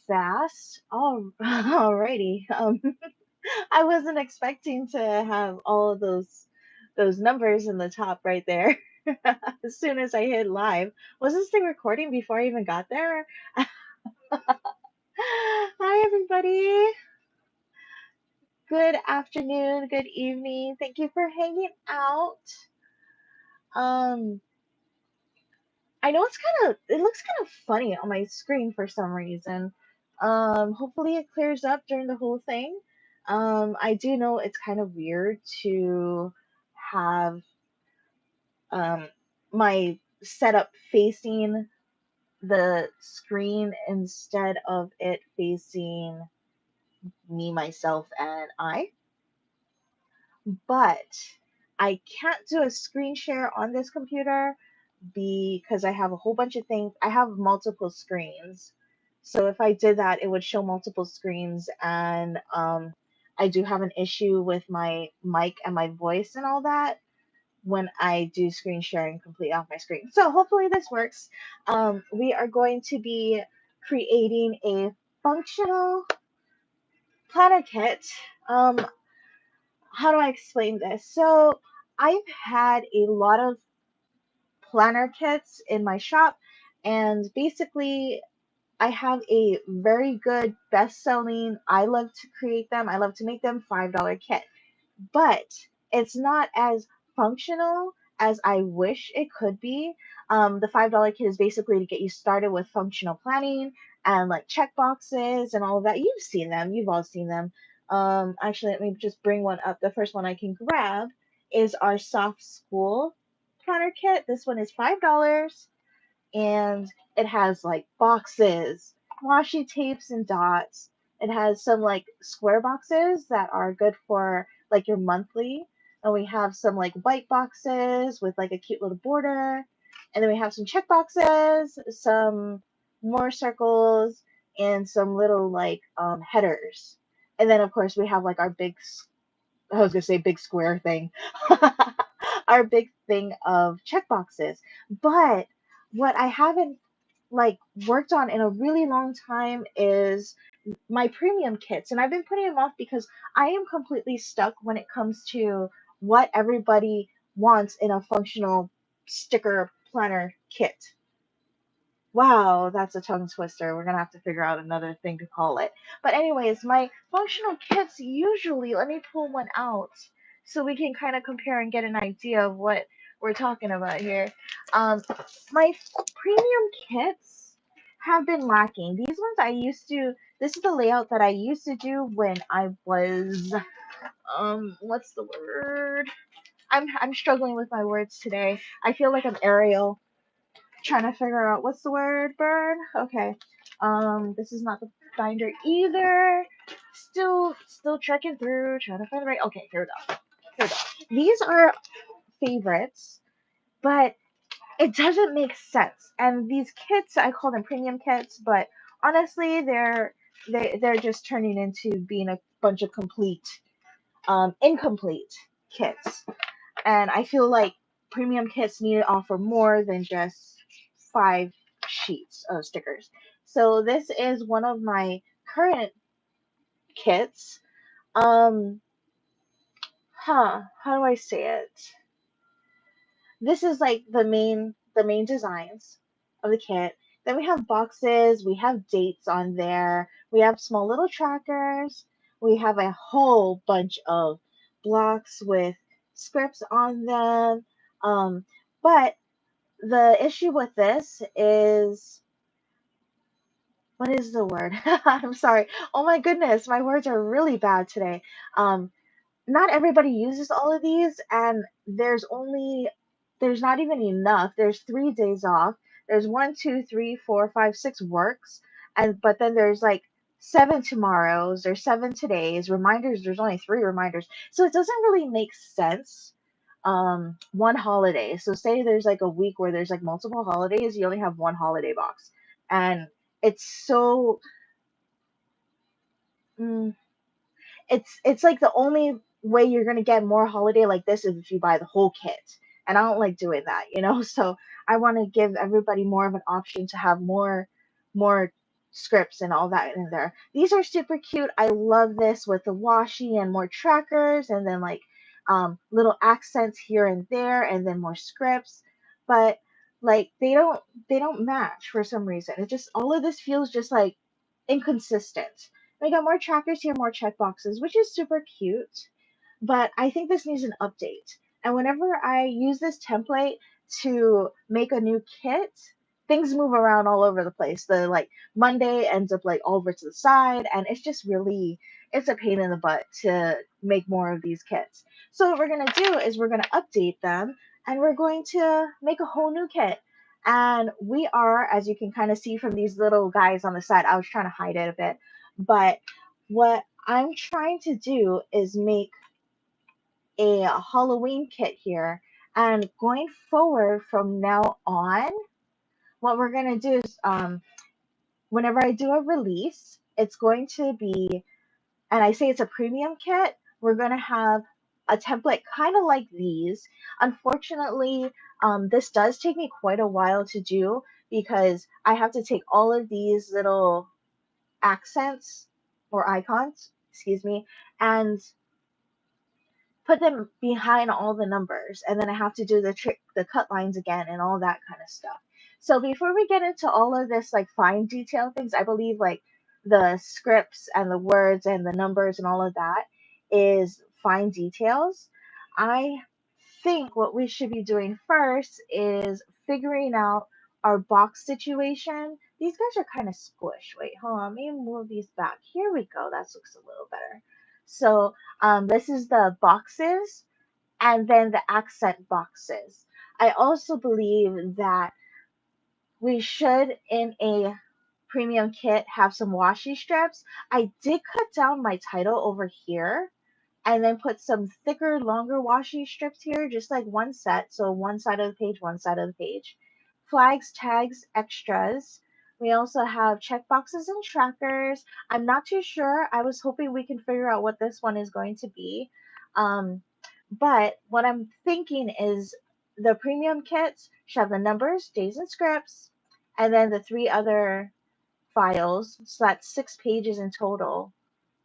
fast. Oh, alrighty. I wasn't expecting to have all of those numbers in the top right there. As soon as I hit live, was this thing recording before I even got there? Hi, everybody. Good afternoon. Good evening. Thank you for hanging out. Um, I know it looks kind of funny on my screen for some reason. Hopefully it clears up during the whole thing. I do know it's kind of weird to have um my setup facing the screen instead of it facing me, myself, and I. But I can't do a screen share on this computer because I have a whole bunch of things. I have multiple screens. So if I did that, it would show multiple screens. And I do have an issue with my mic and my voice and all that when I do screen sharing completely off my screen. So hopefully this works. We are going to be creating a functional planner kit. Um, how do I explain this? So I've had a lot of planner kits in my shop, and basically I have a very good best selling, I love to create them, I love to make them $5 kit, but it's not as functional as I wish it could be. The $5 kit is basically to get you started with functional planning and like check boxes and all of that. You've seen them, you've all seen them. Actually, let me just bring one up. The first one I can grab is our soft school planner kit. This one is $5 and it has like boxes, washi tapes, and dots. It has some like square boxes that are good for like your monthly. And we have some like white boxes with like a cute little border. And then we have some check boxes, some more circles, and some little like headers. And then of course we have like our I was gonna say big square thing, our big thing of check boxes. But what I haven't like worked on in a really long time is my premium kits, and I've been putting them off because I am completely stuck when it comes to what everybody wants in a functional sticker planner kit. Wow, that's a tongue twister. We're gonna have to figure out another thing to call it. But anyways, my functional kits usually, let me pull one out so we can kind of compare and get an idea of what we're talking about here. Um, my premium kits have been lacking. These ones I used to. This is the layout that I used to do when I was what's the word? I'm struggling with my words today. I feel like I'm Ariel trying to figure out what's the word, burn. Okay. This is not the binder either. Still trekking through, trying to find the right. Okay, here we go. Here we go. These are favorites, but it doesn't make sense. And these kits, I call them premium kits, but honestly, they're just turning into being a bunch of incomplete kits. And I feel like premium kits need to offer more than just 5 sheets of stickers. So this is one of my current kits. Um, how do I say it? This is like the main designs of the kit. Then we have boxes, we have dates on there, we have small little trackers, we have a whole bunch of blocks with scripts on them. Um, but the issue with this is, what is the word? I'm sorry. Oh my goodness, my words are really bad today. Um, Not everybody uses all of these, and there's not even enough. There's 3 days off. There's one, two, three, four, five, 6 works, and but then there's like 7 tomorrows. There's 7 todays. Reminders. There's only 3 reminders, so it doesn't really make sense. One holiday. So say there's like a week where there's like multiple holidays, you only have one holiday box, and it's so. Mm, it's like the only way you're gonna get more holiday like this is if you buy the whole kit. And I don't like doing that. So I want to give everybody more of an option to have more scripts and all that in there. These are super cute. I love this with the washi and more trackers and then like little accents here and there and then more scripts. But like they don't match for some reason. It just all of this feels just like inconsistent. We got more trackers here, more checkboxes, which is super cute, but I think this needs an update. And whenever I use this template to make a new kit, things move around all over the place. The like Monday ends up like over to the side, and it's just really it's a pain in the butt to make more of these kits. So what we're gonna do is we're gonna update them, and we're going to make a whole new kit. And we are, as you can kind of see from these little guys on the side, I was trying to hide it a bit, but what I'm trying to do is make a Halloween kit here. And going forward from now on, what we're going to do is whenever I do a release, it's going to be, and I say it's a premium kit, we're going to have a template kind of like these. Unfortunately, this does take me quite a while to do because I have to take all of these little accents or icons, excuse me, and put them behind all the numbers, and then I have to do the cut lines again and all that kind of stuff. So before we get into all of this like fine detail things, I believe like the scripts and the words and the numbers and all of that is fine details. I think what we should be doing first is figuring out our box situation. These guys are kind of squished. Wait, hold on. Let me move these back. Here we go. That looks a little better. So this is the boxes and then the accent boxes. I also believe that we should, in a premium kit, have some washi strips. I did cut down my title over here and then put some thicker, longer washi strips here, just like one set. So one side of the page, one side of the page. Flags, tags, extras. We also have checkboxes and trackers. I'm not too sure. I was hoping we can figure out what this one is going to be. Um, but what I'm thinking is the premium kits should have the numbers, days, and scripts, and then the three other files. So that's 6 pages in total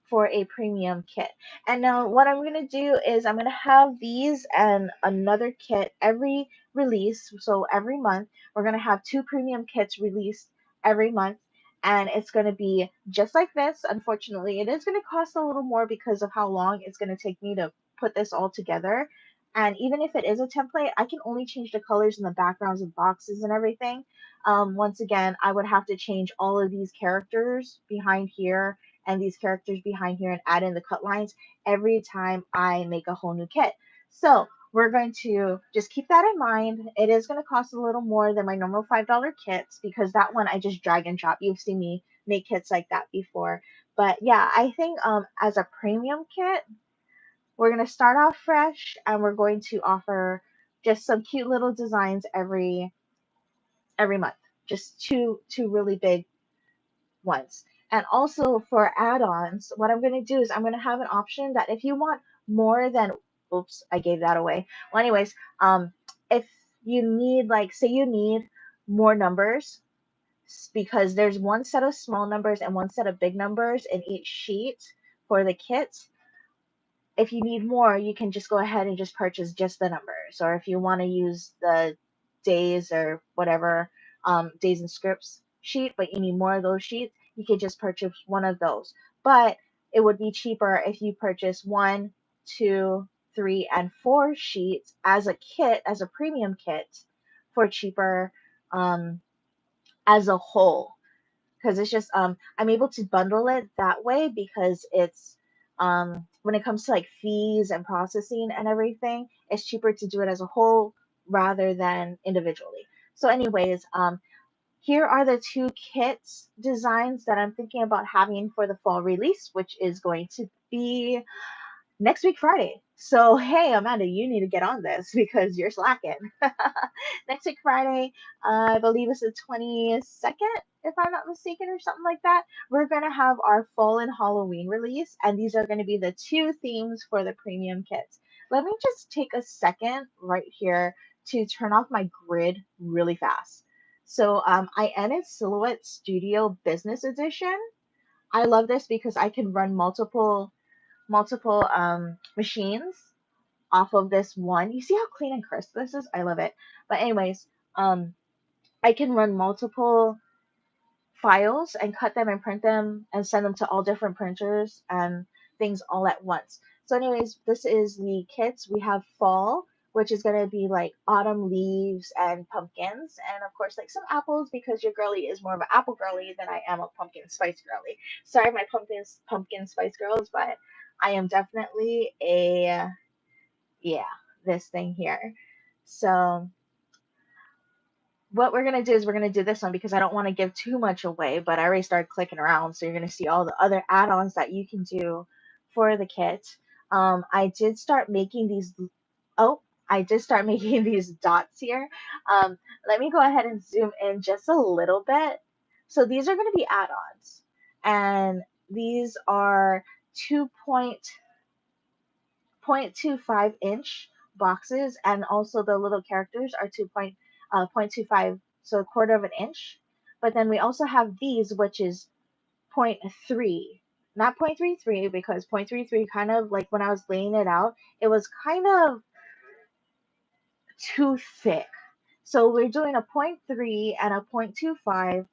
for a premium kit. And now what I'm going to do is I'm going to have these and another kit every release. So every month we're going to have two premium kits released every month. And it's going to be just like this. Unfortunately, it is going to cost a little more because of how long it's going to take me to put this all together. And even if it is a template, I can only change the colors and the backgrounds of boxes and everything. Once again, I would have to change all of these characters behind here and these characters behind here and add in the cut lines every time I make a whole new kit. So we're going to just keep that in mind. It is going to cost a little more than my normal $5 kits because that one I just drag and drop. You've seen me make kits like that before. But yeah, I think as a premium kit, we're going to start off fresh and we're going to offer just some cute little designs every month. Just two really big once. And also for add-ons, what I'm going to do is I'm going to have an option that if you want more than, oops, I gave that away. Well, anyways, if you need like, say you need more numbers because there's one set of small numbers and one set of big numbers in each sheet for the kit, if you need more, you can just go ahead and just purchase just the numbers. Or if you want to use the days or whatever, days and scripts sheet, but you need more of those sheets, you could just purchase one of those. But it would be cheaper if you purchase one, two, three, and four sheets as a kit, as a premium kit for cheaper as a whole because it's just I'm able to bundle it that way because it's when it comes to like fees and processing and everything, it's cheaper to do it as a whole rather than individually. So anyways, here are the two kits designs that I'm thinking about having for the fall release, which is going to be next week Friday. So hey, Amanda, you need to get on this because you're slacking. Next week Friday, I believe it's the 22nd, if I'm not mistaken, or something like that. We're gonna have our fall and Halloween release, and these are gonna be the two themes for the premium kits. Let me just take a second right here to turn off my grid really fast. So I added Silhouette Studio Business Edition. I love this because I can run multiple machines off of this one. You see how clean and crisp this is? I love it. But anyways, um, I can run multiple files and cut them and print them and send them to all different printers and things all at once. So, anyways, this is the kits. We have fall, which is going to be like autumn leaves and pumpkins, and of course, like some apples because your girly is more of an apple girly than I am a pumpkin spice girly. Sorry, my pumpkin spice girls, but I am definitely a yeah, this thing here. So, what we're gonna do is we're gonna do this one because I don't want to give too much away, but I already started clicking around, so you're gonna see all the other add-ons that you can do for the kit. I did start making these. Oh, I did start making these dots here. Let me go ahead and zoom in just a little bit. So these are gonna be add-ons, and these are 2.25 inch boxes, and also the little characters are 2.25, so a quarter of an inch. But then we also have these, which is point 0.3, not 0.33, because 0.33 kind of like when I was laying it out, it was kind of too thick. So we're doing a point 0.3 and a 0.25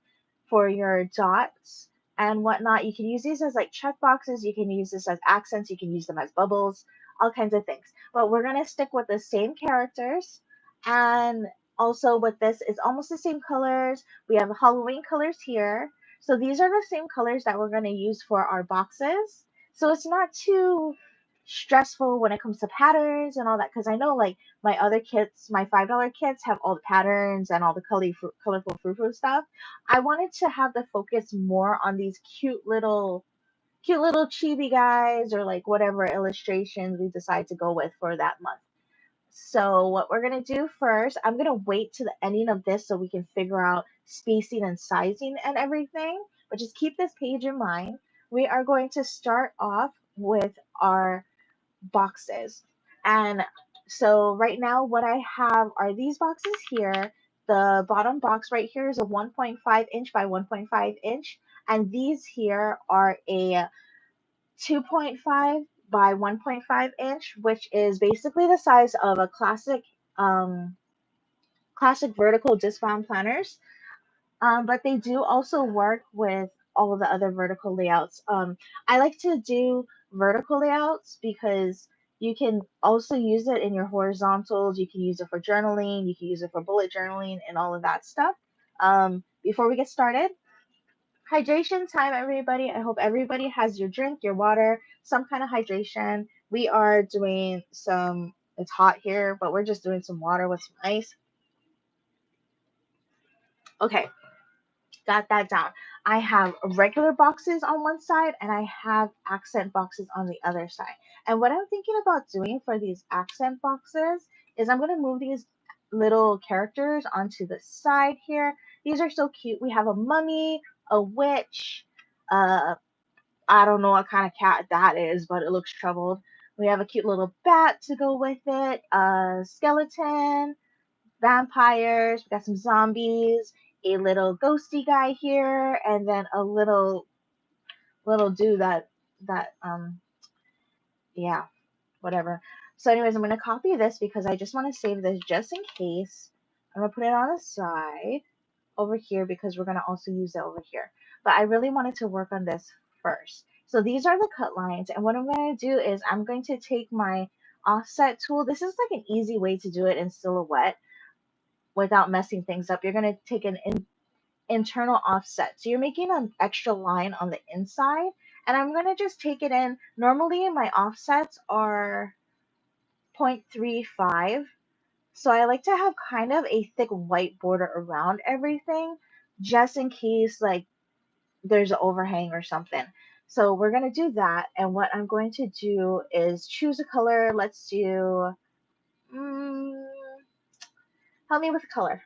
for your dots and whatnot. You can use these as like check boxes. You can use this as accents. You can use them as bubbles, all kinds of things. But we're going to stick with the same characters. And also with this, it's almost the same colors. We have Halloween colors here. So these are the same colors that we're going to use for our boxes. So it's not too stressful when it comes to patterns and all that, because I know like my other kits, my $5 kits have all the patterns and all the colorful frou stuff. I wanted to have the focus more on these cute little chibi guys, or like whatever illustrations we decide to go with for that month. So what we're gonna do first, I'm gonna wait to the ending of this so we can figure out spacing and sizing and everything. But just keep this page in mind. We are going to start off with our boxes. And so right now what I have are these boxes here. The bottom box right here is a 1.5 inch by 1.5 inch. And these here are a 2.5 by 1.5 inch, which is basically the size of a um, classic vertical disc bound planners. But they do also work with all of the other vertical layouts. I like to do vertical layouts because you can also use it in your horizontals. You can use it for journaling. You can use it for bullet journaling and all of that stuff. Before we get started, hydration time, everybody. I hope everybody has your drink, your water, some kind of hydration. We are doing some, it's hot here, but we're just doing some water with some ice. Okay, got that down. I have regular boxes on one side and I have accent boxes on the other side. And what I'm thinking about doing for these accent boxes is I'm going to move these little characters onto the side here. These are so cute. We have a mummy, a witch, I don't know what kind of cat that is, but it looks troubled. We have a cute little bat to go with it, a skeleton, vampires, we got some zombies, a little ghosty guy here, and then a little dude that yeah, whatever. So anyways, I'm gonna copy this because I just want to save this just in case. I'm gonna put it on the side over here because we're gonna also use it over here. But I really wanted to work on this first. So these are the cut lines, and what I'm gonna do is I'm going to take my offset tool. This is like an easy way to do it in Silhouette without messing things up. You're going to take an internal offset. So you're making an extra line on the inside. And I'm going to just take it in. Normally my offsets are 0.35. So I like to have kind of a thick white border around everything just in case like there's an overhang or something. So we're going to do that. And what I'm going to do is choose a color. Let's do, help me with a color.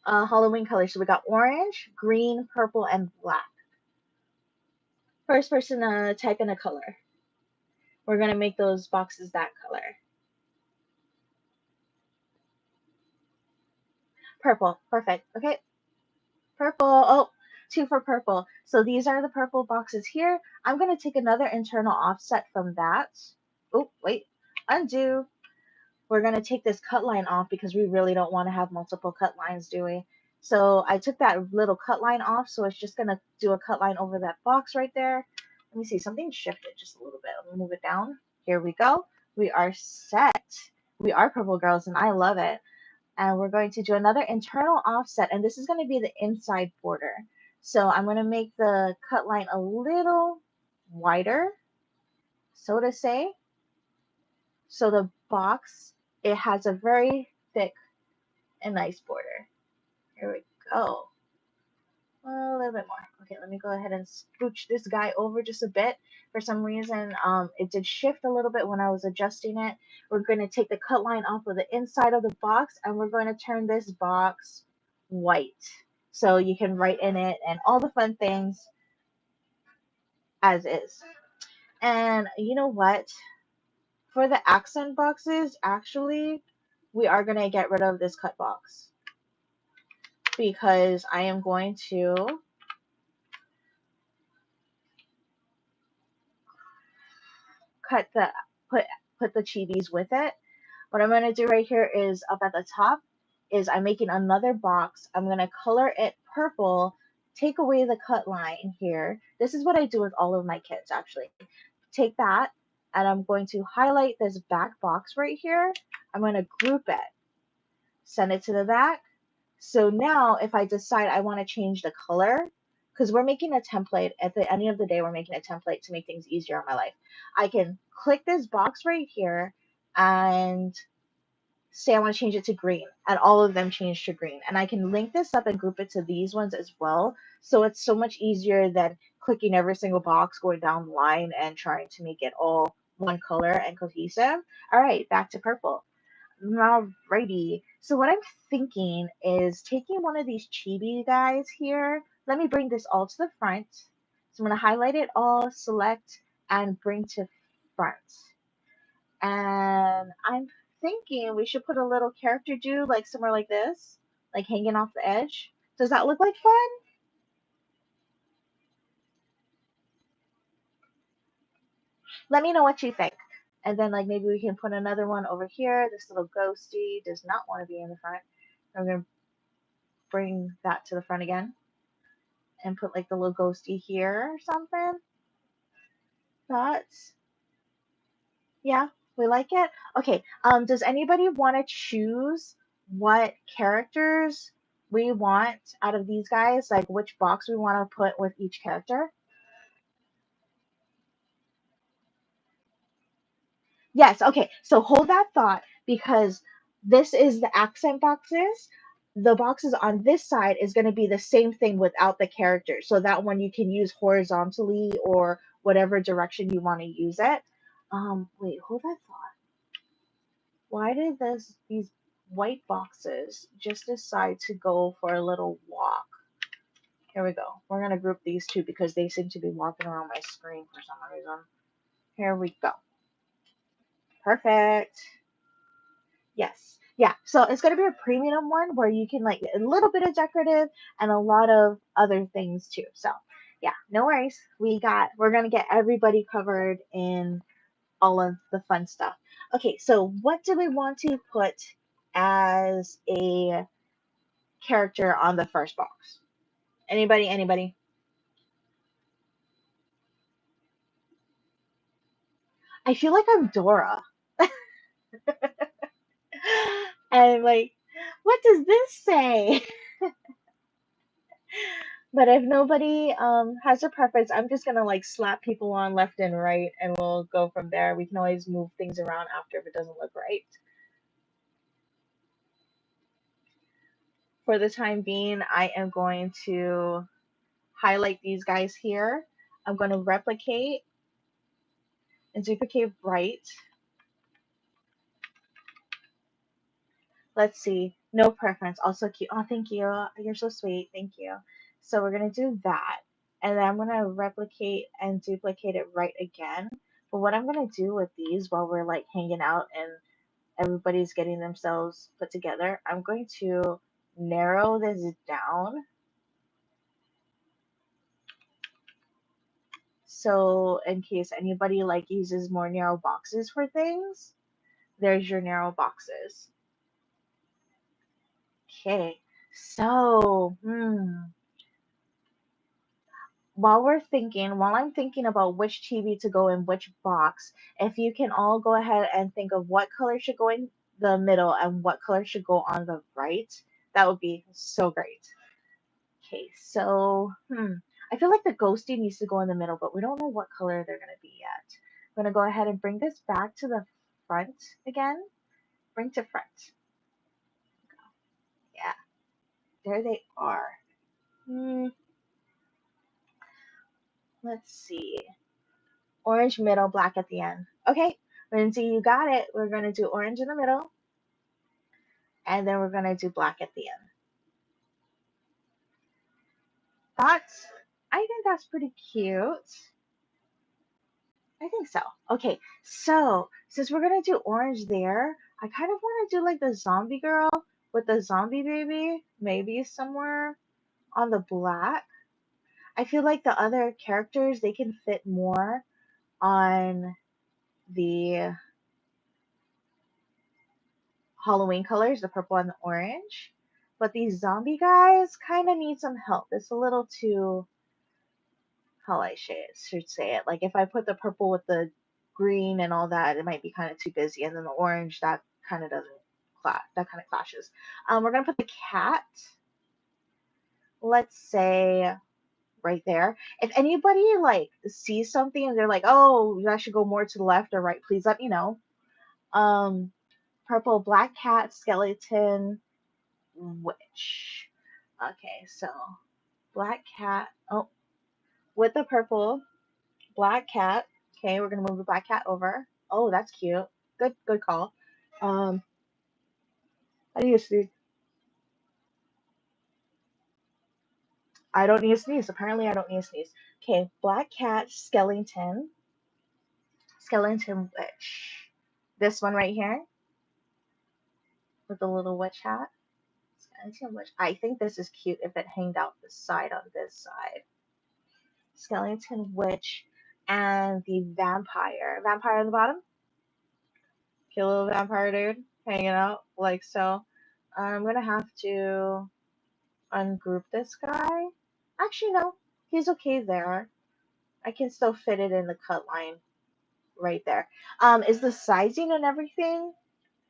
Halloween colors. So we got orange, green, purple, and black. First person to type in a color. We're going to make those boxes that color. Purple. Perfect. Okay. Purple. Oh, two for purple. So these are the purple boxes here. I'm going to take another internal offset from that. Oh, wait. Undo. We're going to take this cut line off because we really don't want to have multiple cut lines, do we? So I took that little cut line off, so it's just going to do a cut line over that box right there. Let me see, something shifted just a little bit. Let me move it down. Here we go. We are set. We are purple girls, and I love it. And we're going to do another internal offset, and this is going to be the inside border. So I'm going to make the cut line a little wider, so to say. So the box, it has a very thick and nice border. Here we go. A little bit more. Okay, let me go ahead and scooch this guy over just a bit. For some reason, it did shift a little bit when I was adjusting it. We're going to take the cut line off of the inside of the box, and we're going to turn this box white. So you can write in it and all the fun things as is. And you know what? For the accent boxes, actually, we are going to get rid of this cut box because I am going to cut the put put the chibis with it. What I'm going to do right here is up at the top is I'm making another box. I'm going to color it purple, take away the cut line here. This is what I do with all of my kits actually. Take that and I'm going to highlight this back box right here. I'm going to group it, send it to the back. So now if I decide I want to change the color, because we're making a template, at the end of the day, we're making a template to make things easier in my life. I can click this box right here and say I want to change it to green, and all of them change to green. And I can link this up and group it to these ones as well. So it's so much easier than clicking every single box, going down the line and trying to make it all one color and cohesive. All right, back to purple. Alrighty. So what I'm thinking is taking one of these chibi guys here. Let me bring this all to the front. So I'm going to highlight it all, select, and bring to front. And I'm thinking we should put a little character dude like somewhere like this, like hanging off the edge. Does that look like fun? Let me know what you think. And then like maybe we can put another one over here. This little ghosty does not want to be in the front. I'm going to bring that to the front again and put like the little ghosty here or something. Thoughts? Yeah, we like it. Okay. Does anybody want to choose what characters we want out of these guys? Like which box we want to put with each character? Yes. Okay. So hold that thought because this is the accent boxes. The boxes on this side is going to be the same thing without the character. So that one you can use horizontally or whatever direction you want to use it. Wait, hold that thought. Why did these white boxes just decide to go for a little walk? Here we go. We're going to group these two because they seem to be walking around my screen for some reason. Here we go. Perfect. Yes. Yeah. So it's going to be a premium one where you can like a little bit of decorative and a lot of other things too. So yeah, no worries. We're going to get everybody covered in all of the fun stuff. Okay, so what do we want to put as a character on the first box? Anybody? Anybody? I feel like I'm Dora. And like, what does this say? But if nobody has a preference, I'm just gonna like slap people on left and right and we'll go from there. We can always move things around after if it doesn't look right. For the time being, I am going to highlight these guys here. I'm going to replicate and duplicate right. Let's see. No preference. Also cute. Oh, thank you. You're so sweet. Thank you. So we're going to do that. And then I'm going to replicate and duplicate it right again. But what I'm going to do with these while we're like hanging out and everybody's getting themselves put together, I'm going to narrow this down. So in case anybody like uses more narrow boxes for things, there's your narrow boxes. Okay, so while I'm thinking about which TV to go in which box, if you can all go ahead and think of what color should go in the middle and what color should go on the right, that would be so great. Okay, so I feel like the ghosty needs to go in the middle, but we don't know what color they're gonna be yet. I'm gonna go ahead and bring this back to the front again. Bring to front. Yeah, there they are. Hmm, let's see. Orange middle, black at the end. Okay, Lindsay, you got it. We're gonna do orange in the middle, and then we're gonna do black at the end. Thoughts? I think that's pretty cute. I think so. Okay, so since we're gonna do orange there, I kind of want to do like the zombie girl with the zombie baby, maybe somewhere on the black. I feel like the other characters they can fit more on the Halloween colors, the purple and the orange. But these zombie guys kind of need some help. It's a little too, how I should say it. Like if I put the purple with the green and all that, it might be kind of too busy. And then the orange, that kind of doesn't clash. That kind of clashes. We're gonna put the cat. Let's say right there. If anybody like sees something and they're like, "Oh, I should go more to the left or right," please let me know. Um, purple, black cat, skeleton, witch. Okay, so black cat. Oh, with the purple, black cat. Okay, we're gonna move the black cat over. Oh, that's cute. Good call. Um, how do you sneeze? I don't need a sneeze. Apparently, I don't need a sneeze. Okay, black cat, skeleton witch. This one right here with the little witch hat. Skeleton witch. I think this is cute if it hanged out the side on this side. Skeleton witch and the vampire. Vampire on the bottom. Cute little vampire dude hanging out like so. I'm gonna have to ungroup this guy. Actually, no, he's okay there. I can still fit it in the cut line right there. Is the sizing and everything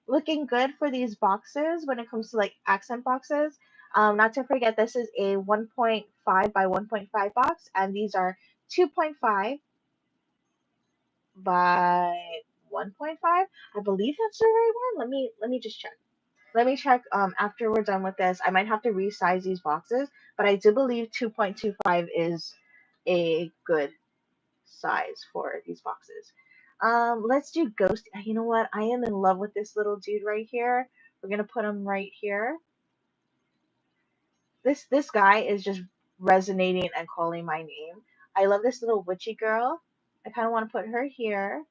looking good for these boxes when it comes to like accent boxes? Not to forget, this is a 1.5 by 1.5 box, and these are 2.5 by 1.5. I believe that's the right one. Let me just check. Let me check after we're done with this. I might have to resize these boxes, but I do believe 2.25 is a good size for these boxes. Let's do ghost. You know what? I am in love with this little dude right here. We're gonna put him right here. This guy is just resonating and calling my name. I love this little witchy girl. I kind of want to put her here.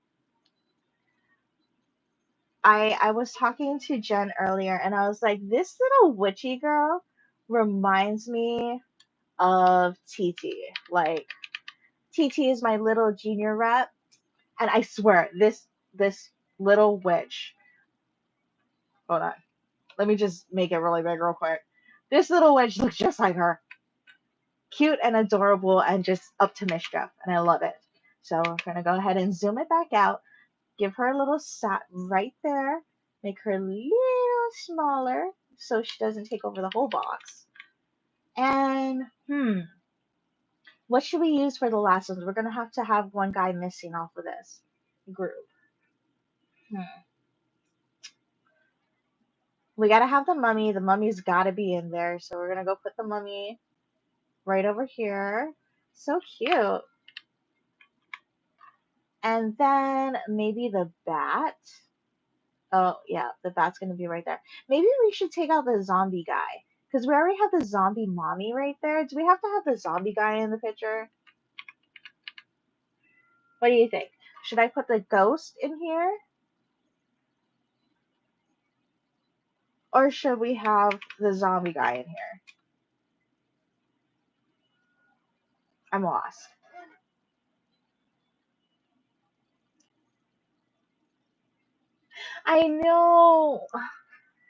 I was talking to Jen earlier and I was like, this little witchy girl reminds me of TT. Like TT is my little junior rep, and I swear this little witch. Hold on, let me just make it really big real quick. This little witch looks just like her, cute and adorable, and just up to mischief, and I love it. So I'm gonna go ahead and zoom it back out. Give her a little sat right there. Make her a little smaller so she doesn't take over the whole box. And what should we use for the last one? We're gonna have to have one guy missing off of this group. Hmm. We gotta have the mummy. The mummy's gotta be in there. So we're gonna go put the mummy right over here. So cute. And then maybe the bat. Oh, yeah, the bat's gonna be right there. Maybe we should take out the zombie guy. Because we already have the zombie mommy right there. Do we have to have the zombie guy in the picture? What do you think? Should I put the ghost in here? Or should we have the zombie guy in here? I'm lost. I know.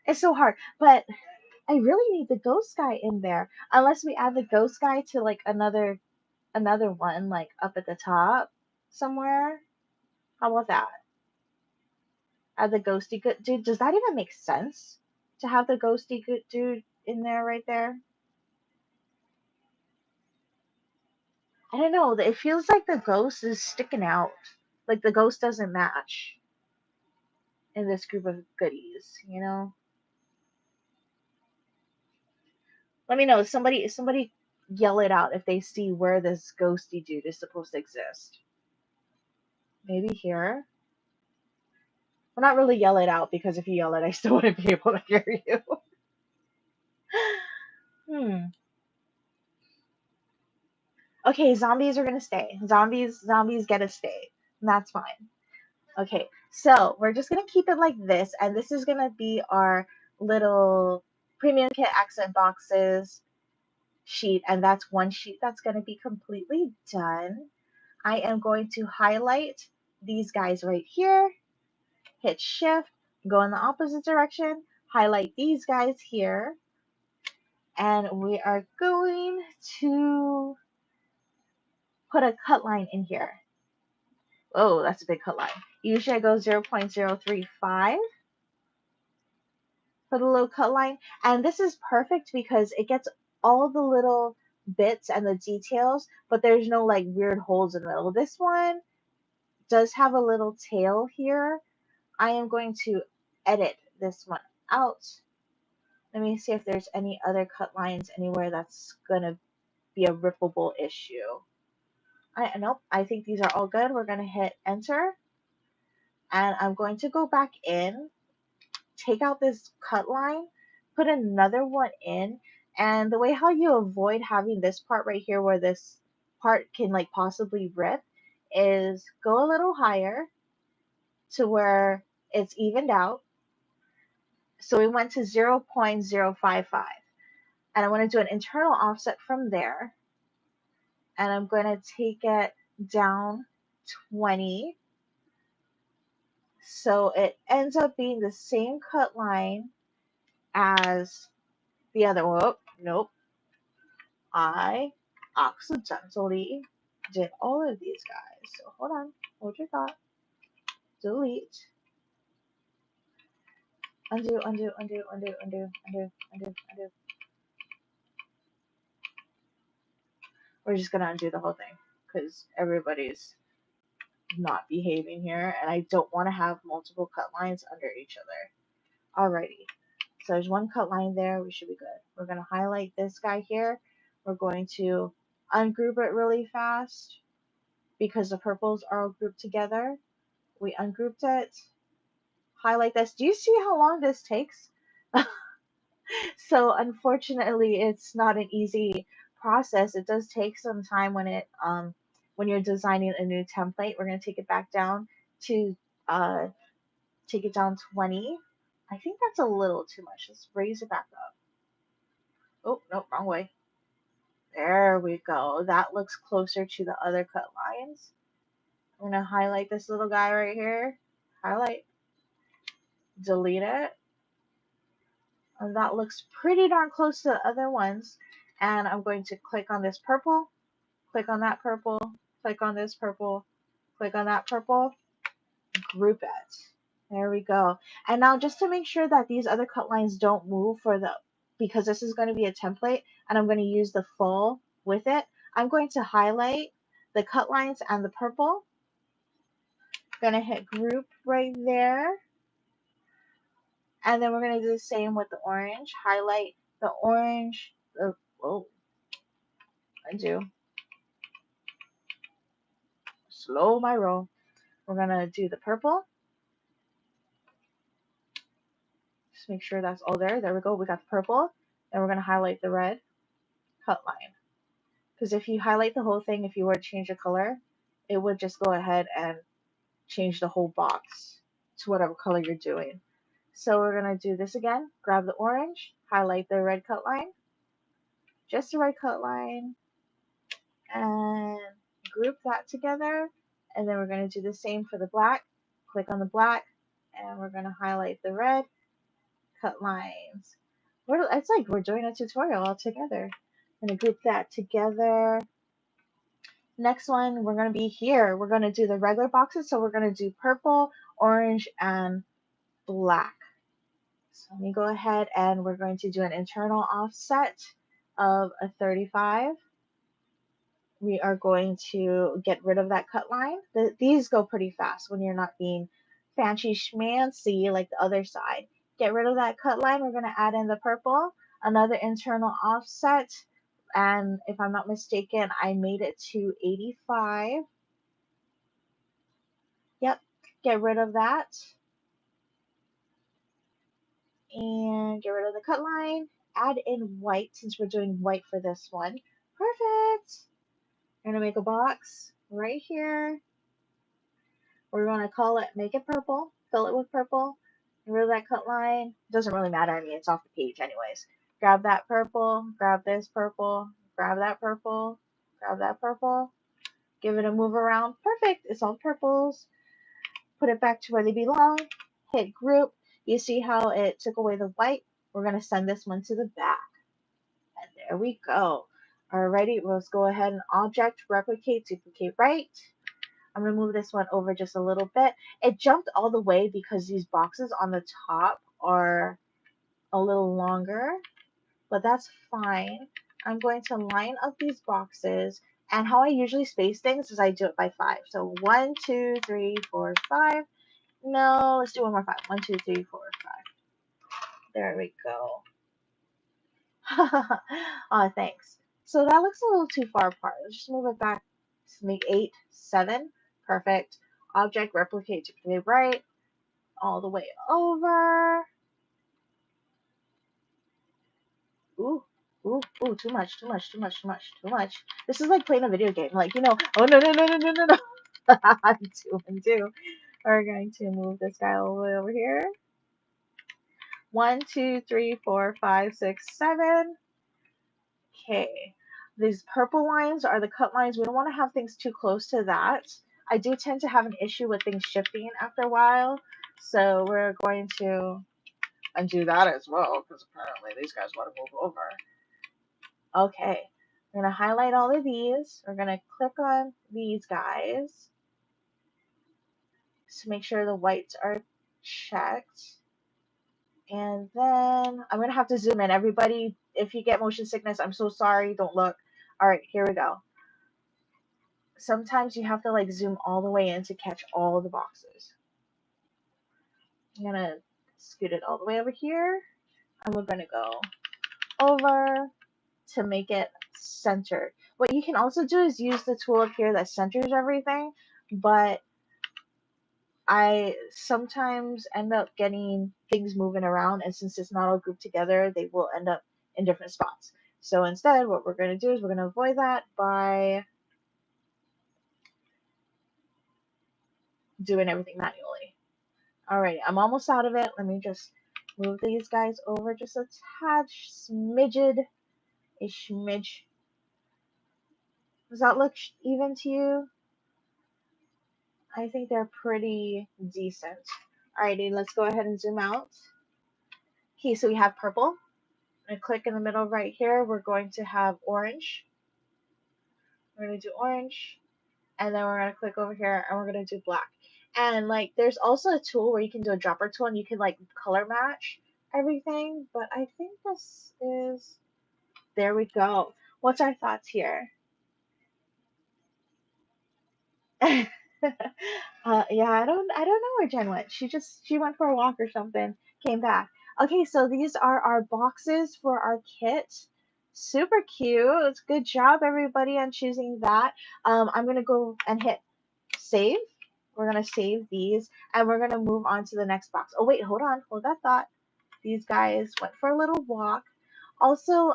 It's so hard. But I really need the ghost guy in there. Unless we add the ghost guy to like another one, like up at the top somewhere. How about that? Add the ghosty good dude. Does that even make sense? To have the ghosty good dude in there right there? I don't know. It feels like the ghost is sticking out. Like the ghost doesn't match in this group of goodies, you know? Let me know. Somebody yell it out if they see where this ghosty dude is supposed to exist. Maybe here? Well, not really yell it out because if you yell it, I still wouldn't be able to hear you. Hmm. Okay, zombies are gonna stay. Zombies get to stay. And that's fine. Okay, so we're just gonna keep it like this, and this is gonna be our little premium kit accent boxes sheet, and that's one sheet that's gonna be completely done. I am going to highlight these guys right here, hit shift, go in the opposite direction, highlight these guys here, and we are going to put a cut line in here. Oh, that's a big cut line. Usually I go 0.035 for the little cut line. And this is perfect because it gets all the little bits and the details, but there's no like weird holes in the middle. This one does have a little tail here. I am going to edit this one out. Let me see if there's any other cut lines anywhere that's gonna be a rippable issue. Nope, I think these are all good. We're gonna hit enter, and I'm going to go back in, take out this cut line, put another one in, and the way how you avoid having this part right here where this part can like possibly rip is go a little higher to where it's evened out. So we went to 0.055, and I want to do an internal offset from there, and I'm going to take it down 20, so it ends up being the same cut line as the other one. Oh, nope. I accidentally did all of these guys. So hold on. Hold your thought. Delete. Undo, undo, undo, undo, undo, undo, undo, undo. We're just going to undo the whole thing because everybody's not behaving here, and I don't want to have multiple cut lines under each other. Alrighty. So there's one cut line there. We should be good. We're going to highlight this guy here. We're going to ungroup it really fast because the purples are all grouped together. We ungrouped it. Highlight this. Do you see how long this takes? So unfortunately, it's not an easy process. It does take some time when you're designing a new template. We're going to take it back down to take it down 20. I think that's a little too much. Let's raise it back up. Oh, no, wrong way. There we go. That looks closer to the other cut lines. I'm going to highlight this little guy right here. Highlight. Delete it. And that looks pretty darn close to the other ones. And I'm going to click on this purple, click on that purple, click on this purple, click on that purple, group it. There we go. And now just to make sure that these other cut lines don't move because this is going to be a template and I'm going to use the full with it, I'm going to highlight the cut lines and the purple. Going to hit group right there. And then we're going to do the same with the orange. Highlight the orange. Oh, undo. Slow my roll. We're going to do the purple. Just make sure that's all there. There we go. We got the purple. And we're going to highlight the red cut line. Because if you highlight the whole thing, if you were to change the color, it would just go ahead and change the whole box to whatever color you're doing. So we're going to do this again. Grab the orange, highlight the red cut line, just the red cut line, and group that together. And then we're going to do the same for the black. Click on the black, and we're going to highlight the red, cut lines. It's like we're doing a tutorial all together. I'm going to group that together. Next one, we're going to be here. We're going to do the regular boxes. So we're going to do purple, orange, and black. So let me go ahead and we're going to do an internal offset of a 35. We are going to get rid of that cut line. These go pretty fast when you're not being fancy schmancy like the other side. Get rid of that cut line. We're going to add in the purple, another internal offset. And if I'm not mistaken, I made it to 85. Yep, get rid of that. And get rid of the cut line. Add in white since we're doing white for this one. Perfect. We're going to make a box right here. We're going to call it, make it purple, fill it with purple. Get rid of that cut line. Doesn't really matter. I mean, it's off the page anyways. Grab that purple, grab this purple, grab that purple, grab that purple. Give it a move around. Perfect. It's all purples. Put it back to where they belong. Hit group. You see how it took away the white? We're going to send this one to the back. And there we go. Alrighty, let's go ahead and object, replicate, duplicate right. I'm going to move this one over just a little bit. It jumped all the way because these boxes on the top are a little longer, but that's fine. I'm going to line up these boxes, and how I usually space things is I do it by 5. So 1, 2, 3, 4, 5. No, let's do one more 5. 1, 2, 3, 4, 5. There we go. Oh, thanks. So that looks a little too far apart. Let's just move it back to make 8, 7. Perfect. Object, replicate, duplicate right, all the way over. Ooh, ooh, ooh, too much, too much, too much, too much, too much. This is like playing a video game. Like, oh, no, no, no, no, no, no, no. 2 and 2. We're going to move this guy all the way over here. 1, 2, 3, 4, 5, 6, 7. Okay. These purple lines are the cut lines. We don't want to have things too close to that. I do tend to have an issue with things shifting after a while. So we're going to undo that as well, because apparently these guys want to move over. Okay. I'm going to highlight all of these. We're going to click on these guys to make sure the whites are checked. And then I'm going to have to zoom in. Everybody, if you get motion sickness, I'm so sorry. Don't look. All right, here we go. Sometimes you have to like zoom all the way in to catch all the boxes. I'm going to scoot it all the way over here. And we're going to go over to make it centered. What you can also do is use the tool up here that centers everything, but I sometimes end up getting things moving around, and since it's not all grouped together, they will end up in different spots. So instead, what we're going to do is we're going to avoid that by doing everything manually. Alright, I'm almost out of it. Let me just move these guys over just a tad, a smidge. Does that look even to you? I think they're pretty decent. Alrighty, let's go ahead and zoom out. Okay, so we have purple. I'm going to click in the middle right here. We're going to have orange. We're going to do orange. And then we're going to click over here and we're going to do black. And like there's also a tool where you can do a dropper tool and you can like color match everything. But I think this is, there we go. What's our thoughts here? Yeah, I don't know where Jen went. She went for a walk or something, came back. Okay, so these are our boxes for our kit. Super cute. Good job, everybody, on choosing that. I'm gonna go and hit save. We're gonna save these, and we're gonna move on to the next box. Oh wait, hold on, hold that thought. These guys went for a little walk. Also,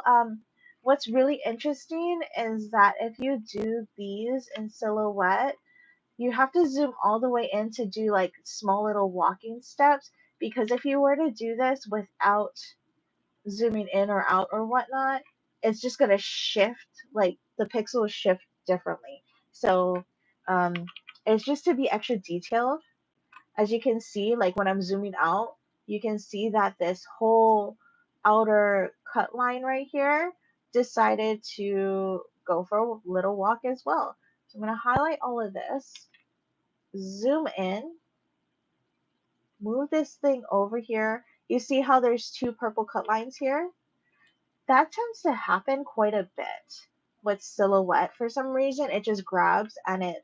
what's really interesting is that if you do these in silhouette, you have to zoom all the way in to do like small little walking steps. because if you were to do this without zooming in or out or whatnot, it's just gonna shift, like the pixels shift differently. So um, it's just to be extra detailed. As you can see, like when I'm zooming out, you can see that this whole outer cut line right here decided to go for a little walk as well. So I'm gonna highlight all of this, zoom in, move this thing over here. You see how there's two purple cut lines here? That tends to happen quite a bit with silhouette. For some reason, it just grabs and it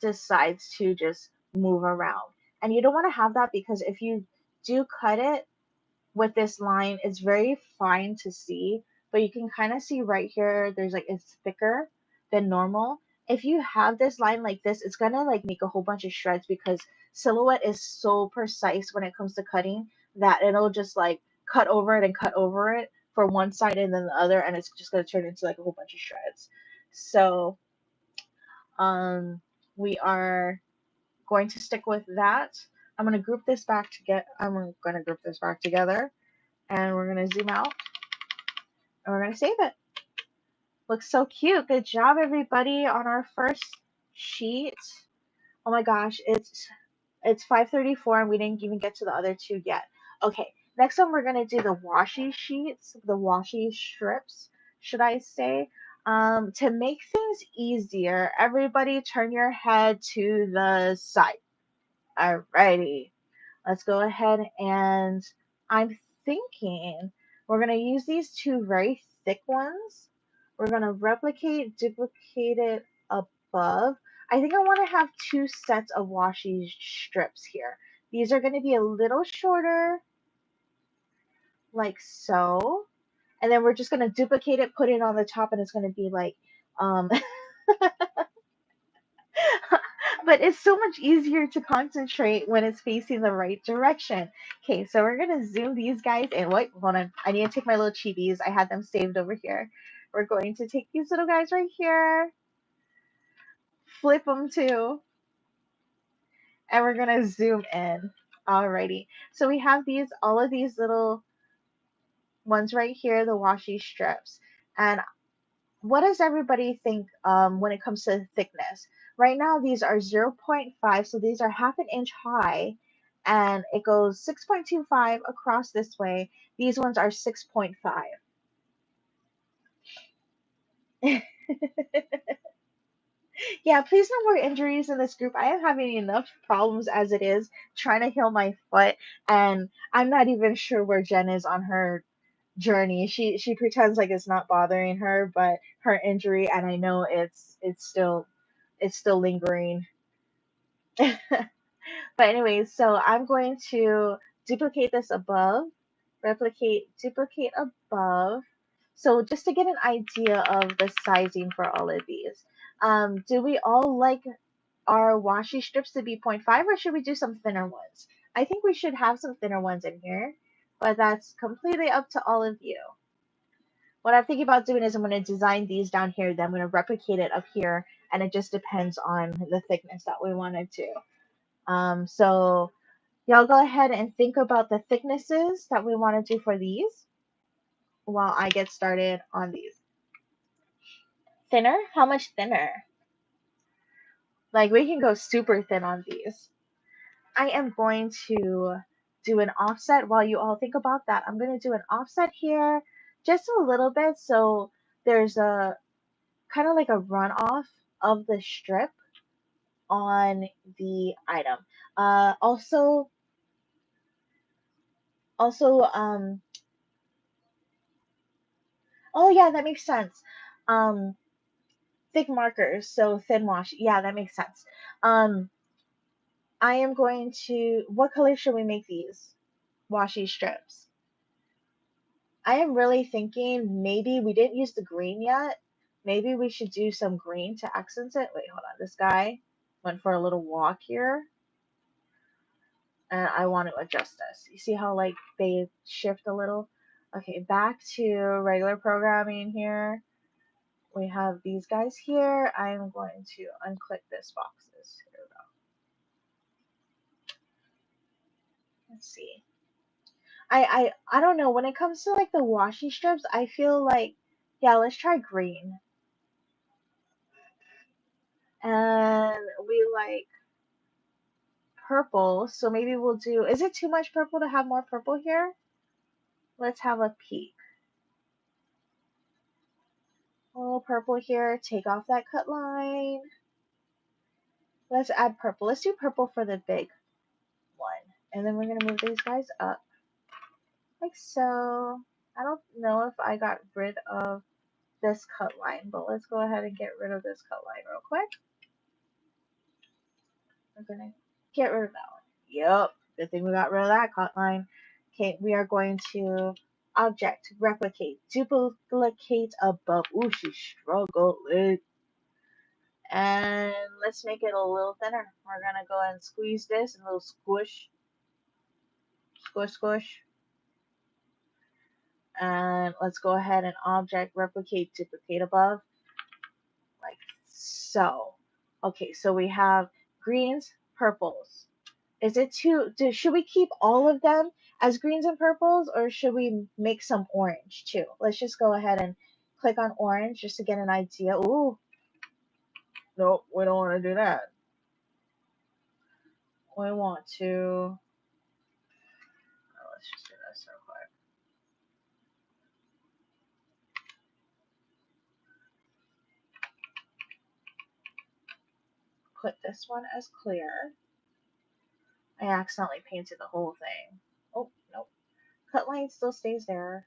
decides to just move around. And you don't want to have that, because if you do cut it with this line, it's very fine to see, but you can kind of see right here, there's like, it's thicker than normal. If you have this line like this, it's gonna like make a whole bunch of shreds, because silhouette is so precise when it comes to cutting that it'll just like cut over it and cut over it for one side and then the other, and it's just gonna turn into like a whole bunch of shreds. So um we are going to stick with that. I'm going to group this back to get, I'm going to group this back together, and we're going to zoom out and we're going to save it. Looks so cute. Good job, everybody, on our first sheet. Oh my gosh, it's 5:34 and we didn't even get to the other two yet. Okay, next one we're going to do the washi sheets, the washi strips, should I say. To make things easier, everybody turn your head to the side. Alrighty. Let's go ahead, and I'm thinking we're going to use these two very thick ones. We're going to replicate, duplicate it above. I think I want to have two sets of washi strips here. These are going to be a little shorter, like so. And then we're just going to duplicate it, put it on the top, and it's going to be like, um, but it's so much easier to concentrate when it's facing the right direction. Okay, so we're gonna zoom these guys in. Wait, hold on. I need to take my little chibis. I had them saved over here. We're going to take these little guys right here, flip them too, and we're gonna zoom in. Alrighty. So we have these, all of these little ones right here, the washi strips. And what does everybody think when it comes to thickness? Right now, these are 0.5, so these are half an inch high, and it goes 6.25 across this way. These ones are 6.5. Yeah, please no more injuries in this group. I am having enough problems as it is trying to heal my foot, and I'm not even sure where Jen is on her journey. She pretends like it's not bothering her, but her injury, and I know it's still lingering. But anyways, so I'm going to duplicate this above, replicate, duplicate above. So just to get an idea of the sizing for all of these, do we all like our washi strips to be 0.5, or should we do some thinner ones? I think we should have some thinner ones in here, but that's completely up to all of you. What I'm thinking about doing is I'm going to design these down here, then I'm going to replicate it up here, and it just depends on the thickness that we want to do. So y'all go ahead and think about the thicknesses that we want to do for these while I get started on these. Thinner? How much thinner? Like, we can go super thin on these. I am going to do an offset while you all think about that. I'm going to do an offset here just a little bit, so there's a kind of like a runoff of the strip on the item. Also, also, oh yeah, that makes sense. Um, Thick markers, so thin wash. Yeah, that makes sense. Um, I am going to. What color should we make these washi strips? I am really thinking maybe we didn't use the green yet. Maybe we should do some green to accent it. Wait, hold on. This guy went for a little walk here, and I want to adjust this. You see how like they shift a little? Okay, back to regular programming here. We have these guys here. I'm going to unclick this boxes. Here we go. Let's see. I don't know. When it comes to like the washi strips, I feel like yeah, let's try green. And we like purple, so maybe we'll do. Is it too much purple to have more purple here? Let's have a peek. A little purple here. Take off that cut line. Let's add purple. Let's do purple for the big one. And then we're going to move these guys up like so. I don't know if I got rid of this cut line, but let's go ahead and get rid of this cut line real quick. We're going to get rid of that one. Yep. Good thing we got rid of that cut line. Okay, we are going to object, replicate, duplicate above. Ooh, she's struggling. And let's make it a little thinner. We're going to go ahead and squeeze this, a little squish. Squish, squish. And let's go ahead and object, replicate, duplicate above, like so. Okay, so we have greens, purples. Is it should we keep all of them as greens and purples, or should we make some orange too? Let's just go ahead and click on orange just to get an idea. Ooh, nope, we don't want to do that. We want to, let's just do this real quick. Put this one as clear. I accidentally painted the whole thing. Oh, nope. Cut line still stays there.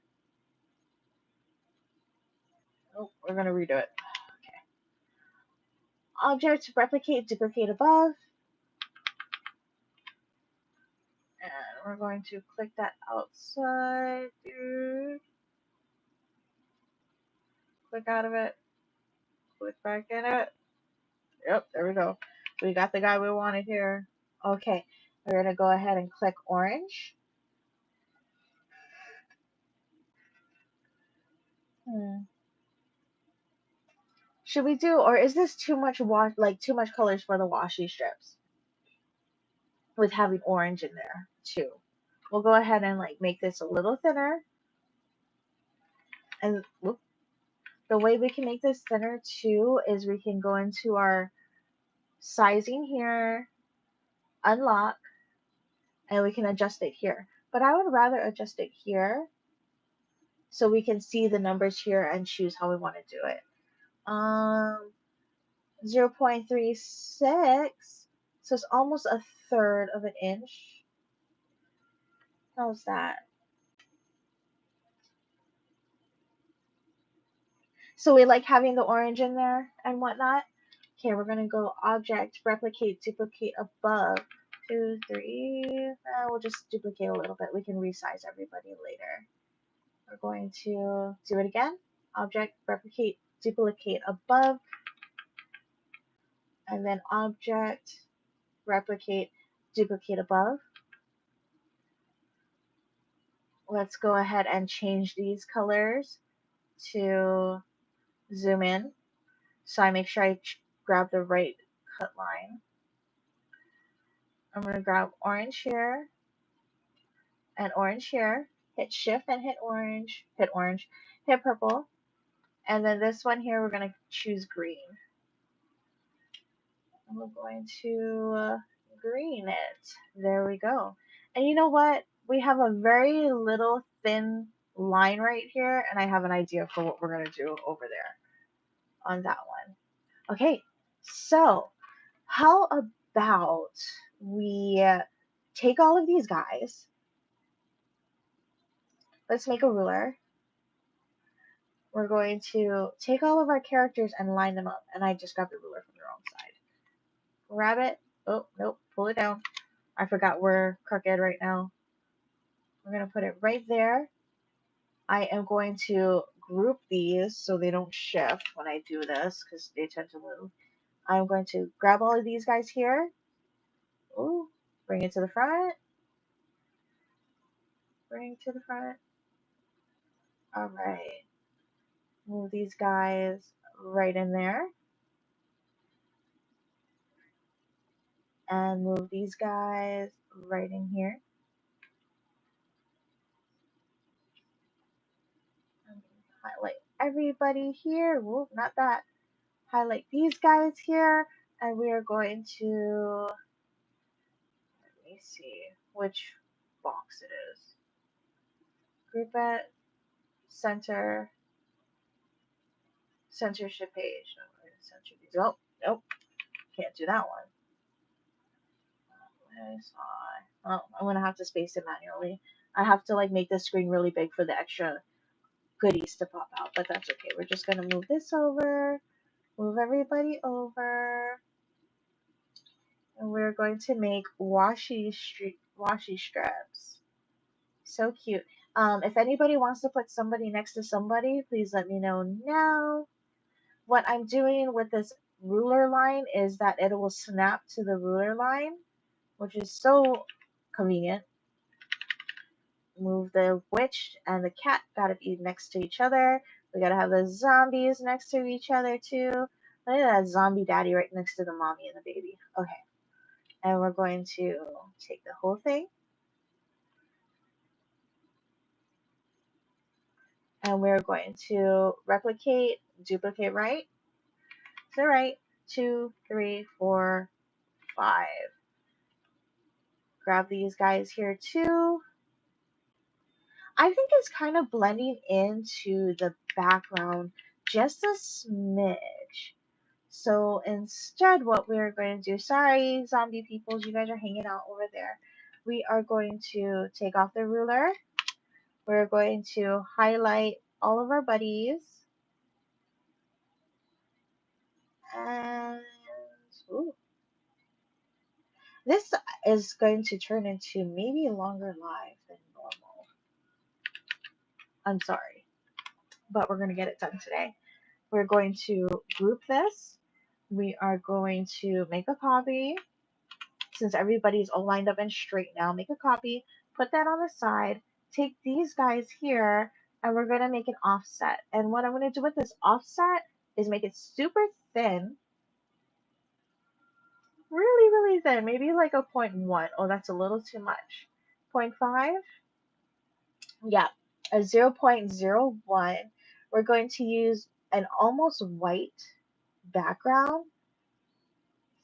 Oh, we're going to redo it. Okay. Object, replicate, duplicate above. And we're going to click that outside, dude. Click out of it. Click back in it. Yep, there we go. We got the guy we wanted here. Okay, we're going to go ahead and click orange. Should we do, or is this too much too much colors for the washi strips? With having orange in there too. We'll go ahead and like make this a little thinner. And whoop, the way we can make this thinner too is we can go into our sizing here, unlock, and we can adjust it here. But I would rather adjust it here so we can see the numbers here and choose how we want to do it. 0.36, so it's almost a third of an inch. How's that? So we like having the orange in there and whatnot. Okay, we're gonna go object, replicate, duplicate above. 2, 3. We'll just duplicate a little bit. We can resize everybody later. We're going to do it again. Object, replicate, duplicate above. And then object, replicate, duplicate above. Let's go ahead and change these colors to zoom in. So I make sure I grab the right cut line. I'm going to grab orange here and orange here. Hit shift and hit orange, hit purple. And then this one here, we're going to choose green. And we're going to green it. There we go. And you know what? We have a very little thin line right here, and I have an idea for what we're going to do over there on that one. Okay, so how about we take all of these guys. Let's make a ruler. We're going to take all of our characters and line them up. And I just grabbed the ruler from the wrong side. Grab it. Oh, nope. Pull it down. I forgot we're crooked right now. We're going to put it right there. I am going to group these so they don't shift when I do this because they tend to move. I'm going to grab all of these guys here. Ooh, bring it to the front. Bring it to the front. All right. Move these guys right in there. And move these guys right in here. highlight everybody here. Whoop, not that. Highlight these guys here, and we are going to, let me see which box it is. Group it, center, censorship page. No, we're gonna censor these. Oh, nope, can't do that one. Oh, I'm gonna have to space it manually. I have to like make the screen really big for the extra goodies to pop out, but that's okay. We're just gonna move this over, move everybody over, and we're going to make washi strips. So cute. If anybody wants to put somebody next to somebody, please let me know now. What I'm doing with this ruler line is that it will snap to the ruler line, which is so convenient. Move the witch and the cat gotta be next to each other. We gotta have the zombies next to each other too. Look at that zombie daddy right next to the mommy and the baby. Okay. And we're going to take the whole thing. And we're going to replicate, duplicate right to right, 2, 3, 4, 5. Grab these guys here too. I think it's kind of blending into the background just a smidge. So instead, what we're going to do, sorry, zombie peoples, you guys are hanging out over there. We are going to take off the ruler. We're going to highlight all of our buddies. And ooh, this is going to turn into maybe a longer live than normal. I'm sorry, but we're going to get it done today. We're going to group this. We are going to make a copy. Since everybody's all lined up and straight now, make a copy, put that on the side, take these guys here, and we're going to make an offset. And what I'm going to do with this offset is make it super thin. Really, really thin. Maybe like a 0.1. Oh, that's a little too much. 0.5? Yeah, a 0.01. We're going to use an almost white background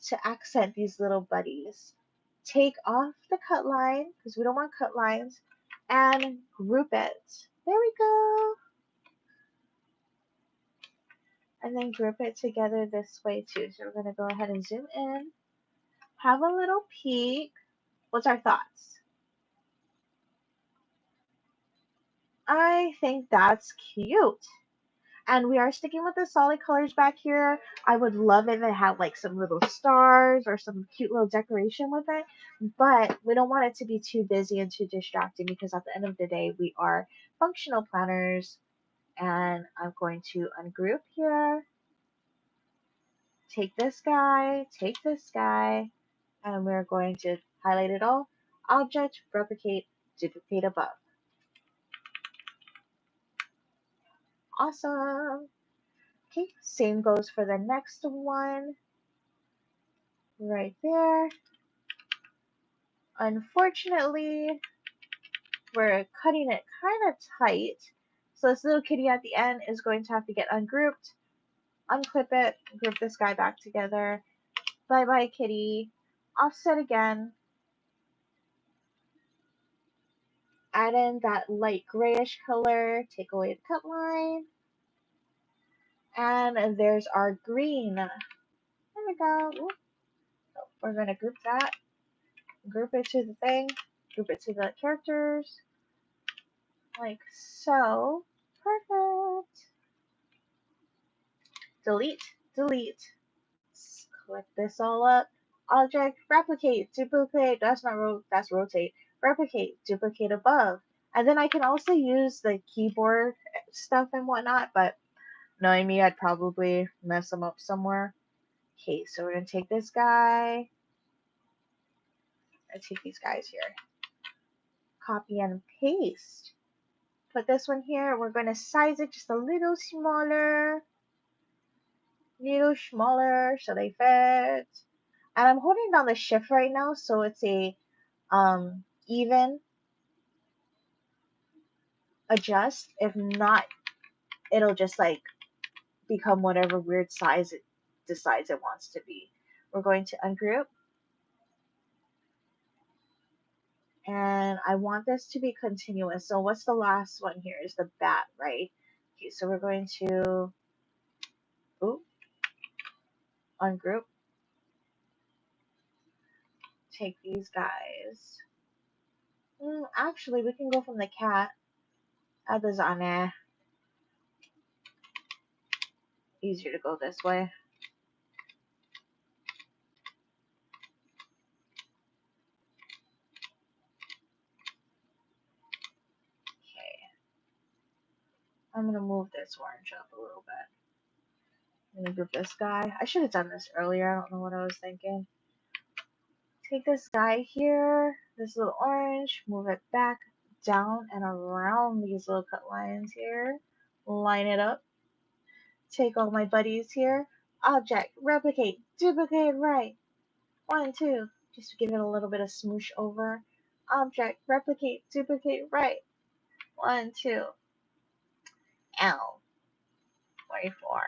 to accent these little buddies. Take off the cut line, because we don't want cut lines, and group it. There we go. And then group it together this way too. So we're going to go ahead and zoom in. Have a little peek. What's our thoughts? I think that's cute. And we are sticking with the solid colors back here. I would love if it had like some little stars or some cute little decoration with it. But we don't want it to be too busy and too distracting because at the end of the day, we are functional planners. And I'm going to ungroup here. Take this guy, and we're going to highlight it all. Object, replicate, duplicate above. Awesome. Okay, same goes for the next one. Right there. Unfortunately, we're cutting it kind of tight. So this little kitty at the end is going to have to get ungrouped. Unclip it, group this guy back together. Bye bye kitty. Offset again. Add in that light grayish color. Take away the cut line. And there's our green. There we go. Ooh. We're going to group that. Group it to the thing. Group it to the characters. Like so. Perfect. Delete. Delete. Click this all up. Object, replicate, duplicate. That's rotate. Replicate, duplicate above. And then I can also use the keyboard stuff and whatnot, but knowing me, I'd probably mess them up somewhere. Okay, so we're gonna take this guy. I take these guys here. Copy and paste. Put this one here. We're gonna size it just a little smaller. Little smaller so they fit. And I'm holding down the shift right now, so it's a even adjust. If not, it'll just like become whatever weird size it decides it wants to be. We're going to ungroup, and I want this to be continuous. So what's the last one here? Is the bat, right? Okay, so we're going to ungroup, take these guys. Actually, we can go from the cat. Add the zane. Easier to go this way. Okay. I'm gonna move this orange up a little bit. I'm gonna group this guy. I should have done this earlier. I don't know what I was thinking. Take this guy here, this little orange, move it back, down, and around these little cut lines here. Line it up. Take all my buddies here. Object, replicate, duplicate, right. 1, 2. Just to give it a little bit of smoosh over. Object, replicate, duplicate, right. 1, 2. L. 24.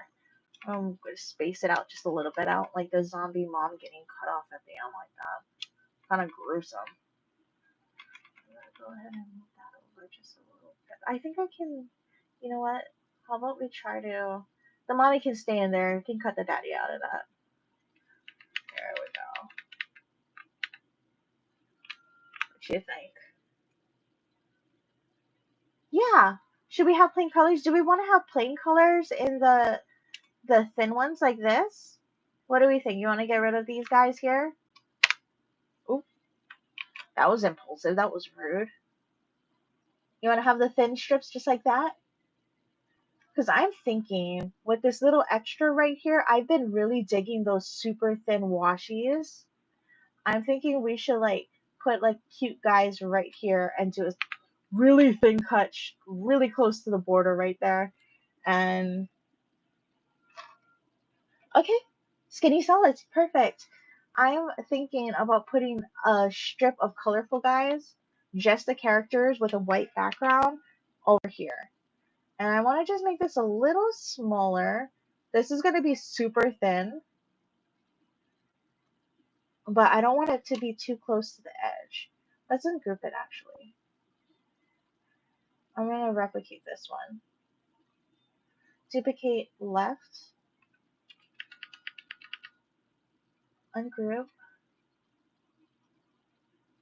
I'm going to space it out just a little bit out, like the zombie mom getting cut off at the end like that. Kind of gruesome. I'm going to go ahead and move that over just a little bit. I think I can, you know what? How about we try to, the mommy can stay in there. We can cut the daddy out of that. There we go. What do you think? Yeah. Should we have plain colors? Do we want to have plain colors in the thin ones like this? What do we think? You want to get rid of these guys here? Oop, that was impulsive. That was rude. You want to have the thin strips just like that? Because I'm thinking with this little extra right here, I've been really digging those super thin washies. I'm thinking we should like put like cute guys right here and do a really thin cut, really close to the border right there. And okay, skinny solids, perfect. I'm thinking about putting a strip of colorful guys, just the characters with a white background over here. And I want to just make this a little smaller. This is going to be super thin, but I don't want it to be too close to the edge. Let's ungroup it actually. I'm going to replicate this one. Duplicate left, ungroup.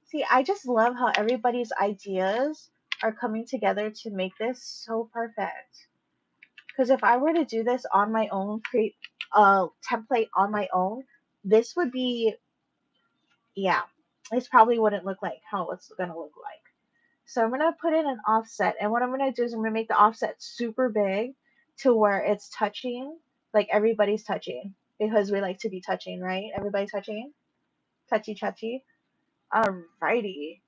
See, I just love how everybody's ideas are coming together to make this so perfect. Because if I were to do this on my own, create a template on my own, this would be, yeah, this probably wouldn't look like how it's going to look like. So I'm going to put in an offset. And what I'm going to do is I'm going to make the offset super big to where it's touching, like everybody's touching. Because we like to be touching, right? Everybody touching? Touchy, touchy. Alrighty.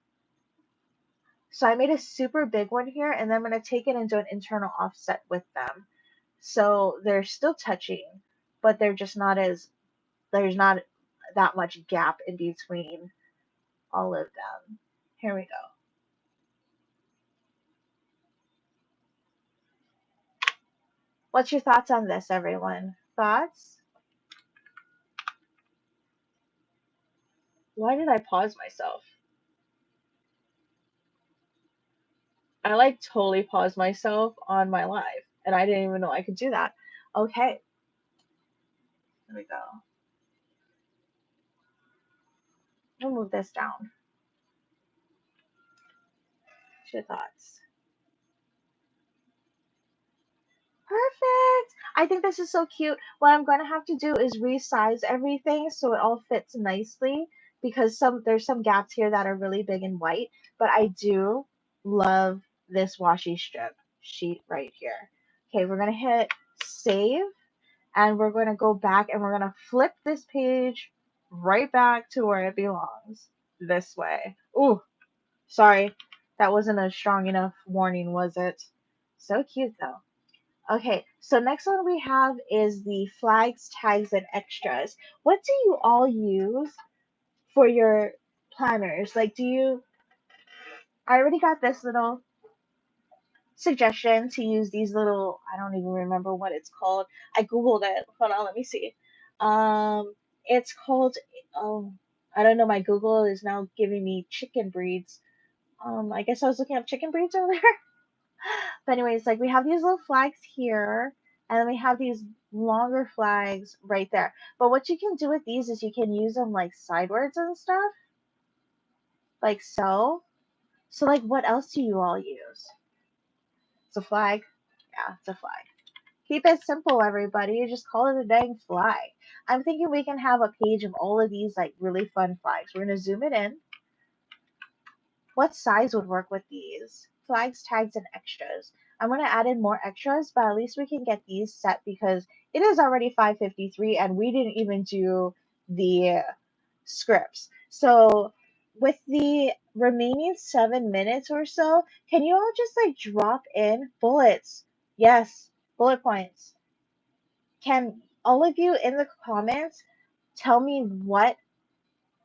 So I made a super big one here, and then I'm going to take it and do an internal offset with them. So they're still touching, but they're just not as, there's not that much gap in between all of them. Here we go. What's your thoughts on this, everyone? Thoughts? Why did I pause myself? I like totally paused myself on my live, and I didn't even know I could do that. Okay, here we go. I'll move this down. What's your thoughts? Perfect. I think this is so cute. What I'm going to have to do is resize everything so it all fits nicely because there's some gaps here that are really big and white, but I do love this washi strip sheet right here. Okay, we're going to hit save and we're going to go back and we're going to flip this page right back to where it belongs. This way. Ooh, sorry. That wasn't a strong enough warning, was it? So cute though. Okay, so next one we have is the flags, tags, and extras. What do you all use for your planners? Like, I already got this little suggestion to use these little, I don't even remember what it's called. I googled it. Hold on, let me see. Um, it's called, oh, I don't know. My Google is now giving me chicken breeds. I guess I was looking up chicken breeds earlier. But anyways, like we have these little flags here, and then we have these longer flags right there. But what you can do with these is you can use them like sideways and stuff, like so. So like, what else do you all use? It's a flag. Yeah, it's a flag. Keep it simple, everybody. You just call it a dang flag. I'm thinking we can have a page of all of these like really fun flags. We're gonna zoom it in. What size would work with these? Flags, tags, and extras. I'm going to add in more extras, but at least we can get these set because it is already 5:53 and we didn't even do the scripts. So with the remaining 7 minutes or so, can you all just like drop in bullets? Yes, bullet points. Can all of you in the comments tell me what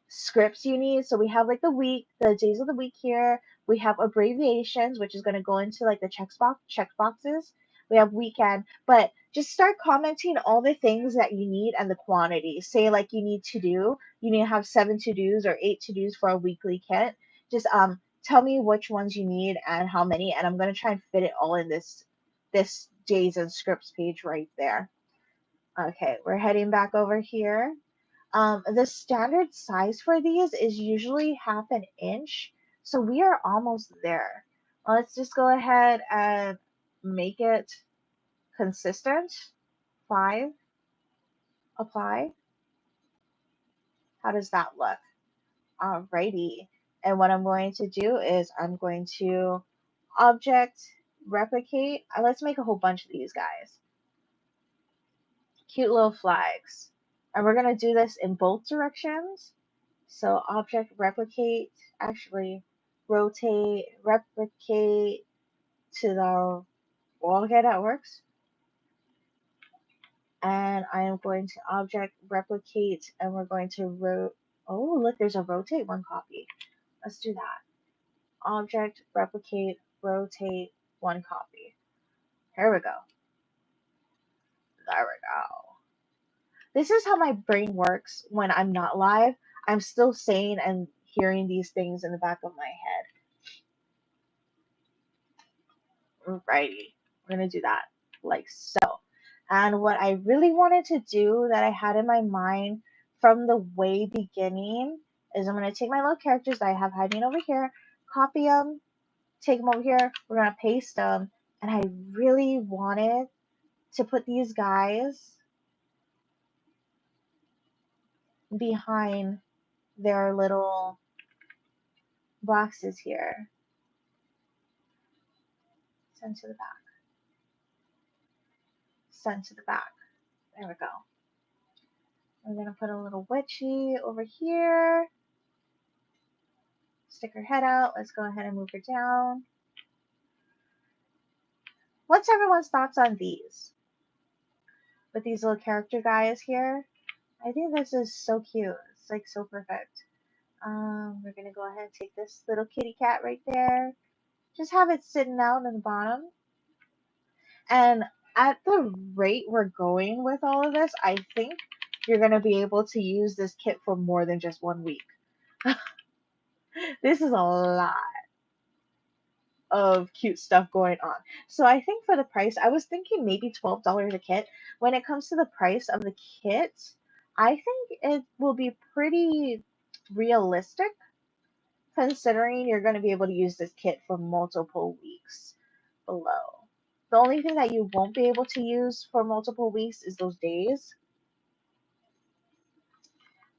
scripts you need. So we have like the week, the days of the week here. We have abbreviations, which is going to go into like the check boxes. We have weekend, but just start commenting all the things that you need and the quantity. Say like you need to do, you need to have 7 to dos or 8 to dos for a weekly kit. Just tell me which ones you need and how many, and I'm going to try and fit it all in this days and scripts page right there. Okay, we're heading back over here. The standard size for these is usually half an inch, so we are almost there. Let's just go ahead and make it consistent. 5, apply. How does that look? Alrighty. And what I'm going to do is I'm going to object, replicate. Let's make a whole bunch of these guys. Cute little flags. And we're going to do this in both directions. So object replicate, actually rotate, replicate to the, well, okay, that works. And I am going to object replicate and we're going to oh, look, there's a rotate one copy. Let's do that. Object replicate, rotate one copy. Here we go. There we go. This is how my brain works when I'm not live. I'm still sane and hearing these things in the back of my head. Alrighty, we're gonna do that like so. And what I really wanted to do that I had in my mind from the way beginning is I'm gonna take my little characters that I have hiding over here, copy them, take them over here, we're gonna paste them, and I really wanted to put these guys behind their little boxes here. Send to the back. Send to the back. There we go. I'm gonna put a little witchy over here. Stick her head out. Let's go ahead and move her down. What's everyone's thoughts on these? With these little character guys here. I think this is so cute. It's like so perfect. We're gonna go ahead and take this little kitty cat right there. Just have it sitting out in the bottom. And at the rate we're going with all of this, I think you're gonna be able to use this kit for more than just 1 week. This is a lot of cute stuff going on. So I think for the price, I was thinking maybe $12 a kit. When it comes to the price of the kit, I think it will be pretty realistic considering you're going to be able to use this kit for multiple weeks below. The only thing that you won't be able to use for multiple weeks is those days.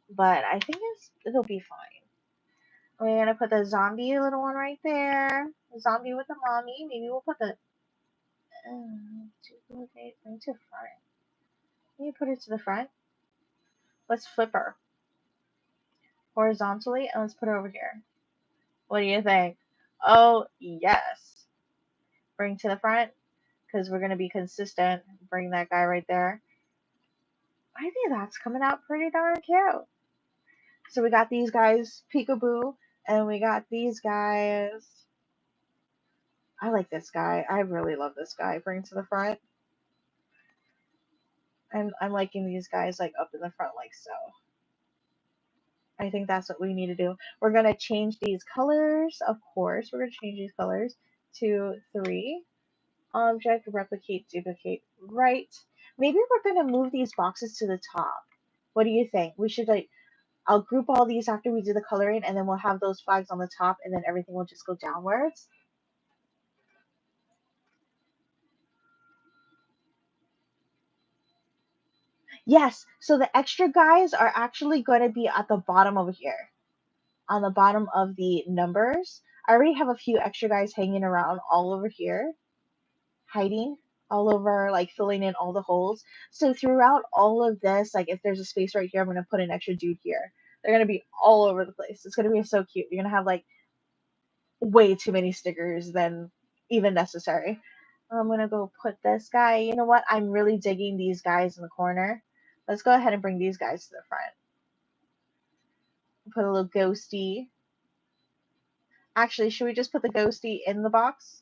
But I think it'll be fine. We're going to put the zombie little one right there. The zombie with the mommy. Maybe we'll put the duplicate, bring to front. Can you put it to the front? Let's flip her horizontally and let's put her over here. What do you think? Oh, yes. Bring to the front because we're going to be consistent. Bring that guy right there. I think that's coming out pretty darn cute. So we got these guys peekaboo and we got these guys. I like this guy. I really love this guy. Bring to the front. And I'm liking these guys like up in the front like so. I think that's what we need to do. We're going to change these colors. Of course, we're going to change these colors to 3. Object, replicate, duplicate, right. Maybe we're going to move these boxes to the top. What do you think? We should like, I'll group all these after we do the coloring, and then we'll have those flags on the top, and then everything will just go downwards. Yes, so the extra guys are actually going to be at the bottom over here, on the bottom of the numbers. I already have a few extra guys hanging around all over here, hiding all over, like filling in all the holes. So throughout all of this, like if there's a space right here, I'm going to put an extra dude here. They're going to be all over the place. It's going to be so cute. You're going to have like way too many stickers than even necessary. I'm going to go put this guy. You know what? I'm really digging these guys in the corner. Let's go ahead and bring these guys to the front. Put a little ghosty. Actually, should we just put the ghosty in the box?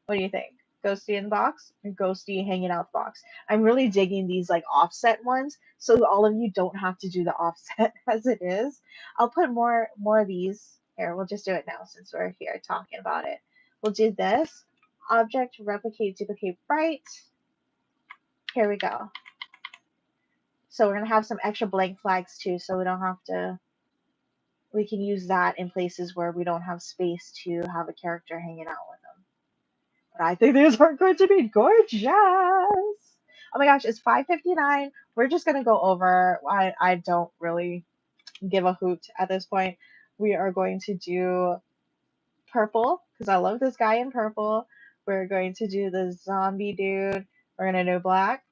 What do you think? Ghosty in the box or ghosty hanging out the box? I'm really digging these like offset ones, so all of you don't have to do the offset as it is. I'll put more of these here. We'll just do it now since we're here talking about it. We'll do this. Object, replicate, duplicate, right. Here we go. So we're gonna have some extra blank flags too, so we don't have to. We can use that in places where we don't have space to have a character hanging out with them. But I think these are going to be gorgeous. Oh my gosh, it's 5:59. We're just gonna go over. I don't really give a hoot at this point. We are going to do purple because I love this guy in purple. We're going to do the zombie dude. We're gonna do black.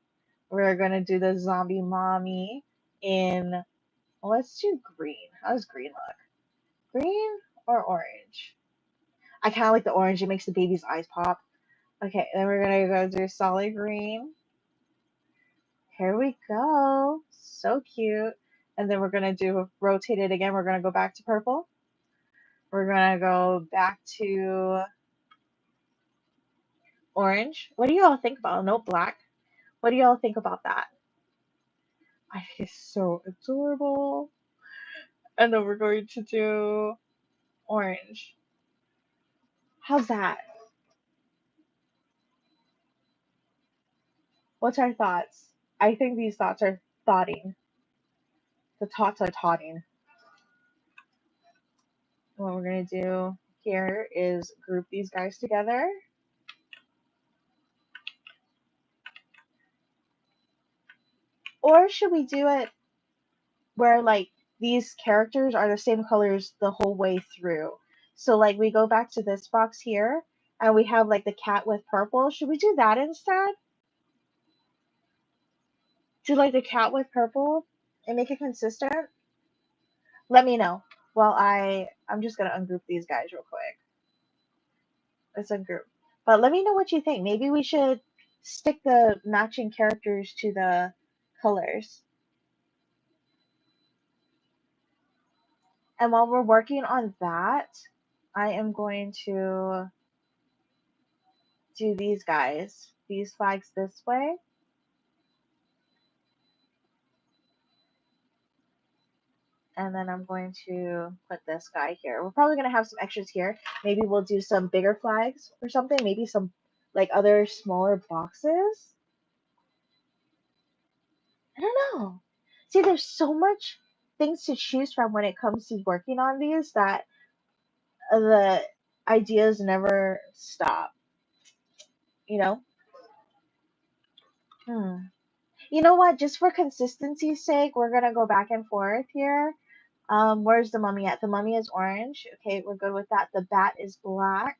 We're gonna do the zombie mommy in. Well, let's do green. How does green look? Green or orange? I kind of like the orange. It makes the baby's eyes pop. Okay, then we're gonna go do solid green. Here we go. So cute. And then we're gonna do rotate it again. We're gonna go back to purple. We're gonna go back to orange. What do you all think about? No, black. What do you all think about that? I think it's so adorable. And then we're going to do orange. How's that? What's our thoughts? I think these thoughts are thoughting. The thoughts are thoughting. What we're gonna do here is group these guys together. Or should we do it where like these characters are the same colors the whole way through? So like we go back to this box here and we have like the cat with purple. Should we do that instead? Do like the cat with purple and make it consistent? Let me know. Well, I'm just gonna ungroup these guys real quick. Let's ungroup. But let me know what you think. Maybe we should stick the matching characters to the colors. And while we're working on that, I am going to do these guys, these flags this way. And then I'm going to put this guy here. We're probably going to have some extras here. Maybe we'll do some bigger flags or something. Maybe some like other smaller boxes. I don't know. See, there's so much things to choose from when it comes to working on these that the ideas never stop, you know? Hmm. You know what? Just for consistency's sake, we're gonna go back and forth here. Where's the mummy at? The mummy is orange. Okay, we're good with that. The bat is black.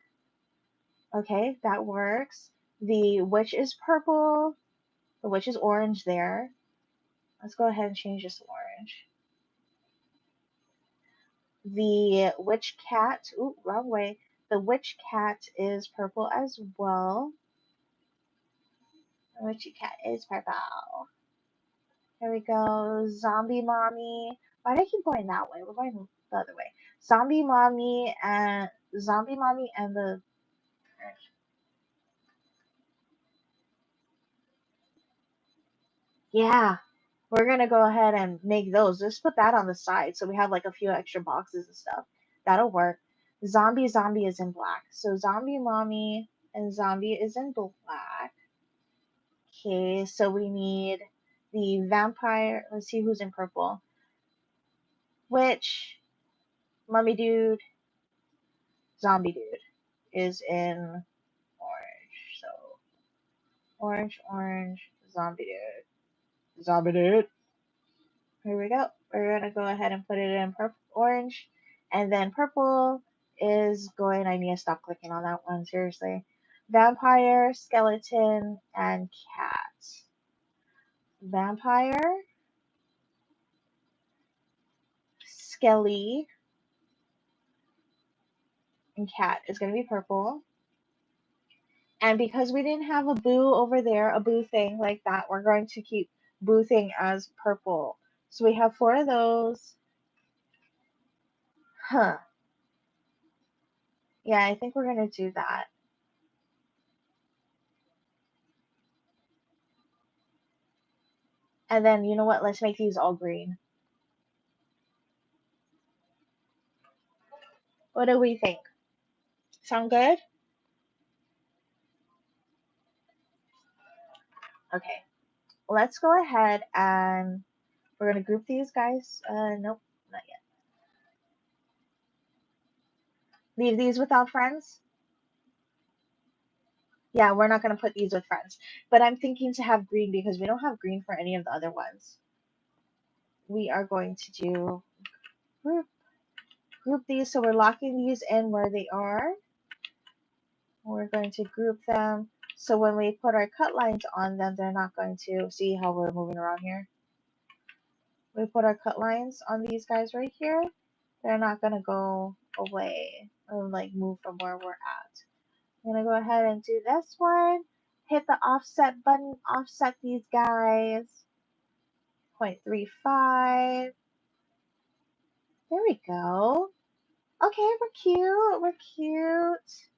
Okay, that works. The witch is purple. The witch is orange there. Let's go ahead and change this to orange. The witch cat, ooh, wrong way. The witch cat is purple as well. The witchy cat is purple. Here we go. Zombie mommy. Why do I keep going that way? We're going the other way. Zombie mommy and the Yeah, we're gonna go ahead and make those. Just put that on the side so we have like a few extra boxes and stuff. That'll work. Zombie is in black. So zombie mommy and zombie is in black. Okay, so we need the vampire. Let's see who's in purple. Which mummy dude, zombie dude is in orange. So orange, zombie dude. Zombie dude. Here we go. We're gonna go ahead and put it in purple, orange, and then purple is going. I need to stop clicking on that one. Seriously, vampire, skeleton, and cat. Vampire, skelly, and cat is gonna be purple. And because we didn't have a boo over there, a boo thing like that, we're going to keep boo thing as purple. So we have 4 of those. Huh. Yeah, I think we're gonna do that. And then, you know what? Let's make these all green. What do we think? Sound good? Okay. Let's go ahead and we're going to group these guys. Nope, not yet. Leave these without friends. Yeah, we're not going to put these with friends. But I'm thinking to have green because we don't have green for any of the other ones. We are going to do group these. So we're locking these in where they are. We're going to group them. So when we put our cut lines on them, they're not going to see how we're moving around here. We put our cut lines on these guys right here. They're not going to go away or like move from where we're at. I'm going to go ahead and do this one. Hit the offset button, offset these guys. 0.35. There we go. Okay, we're cute. We're cute.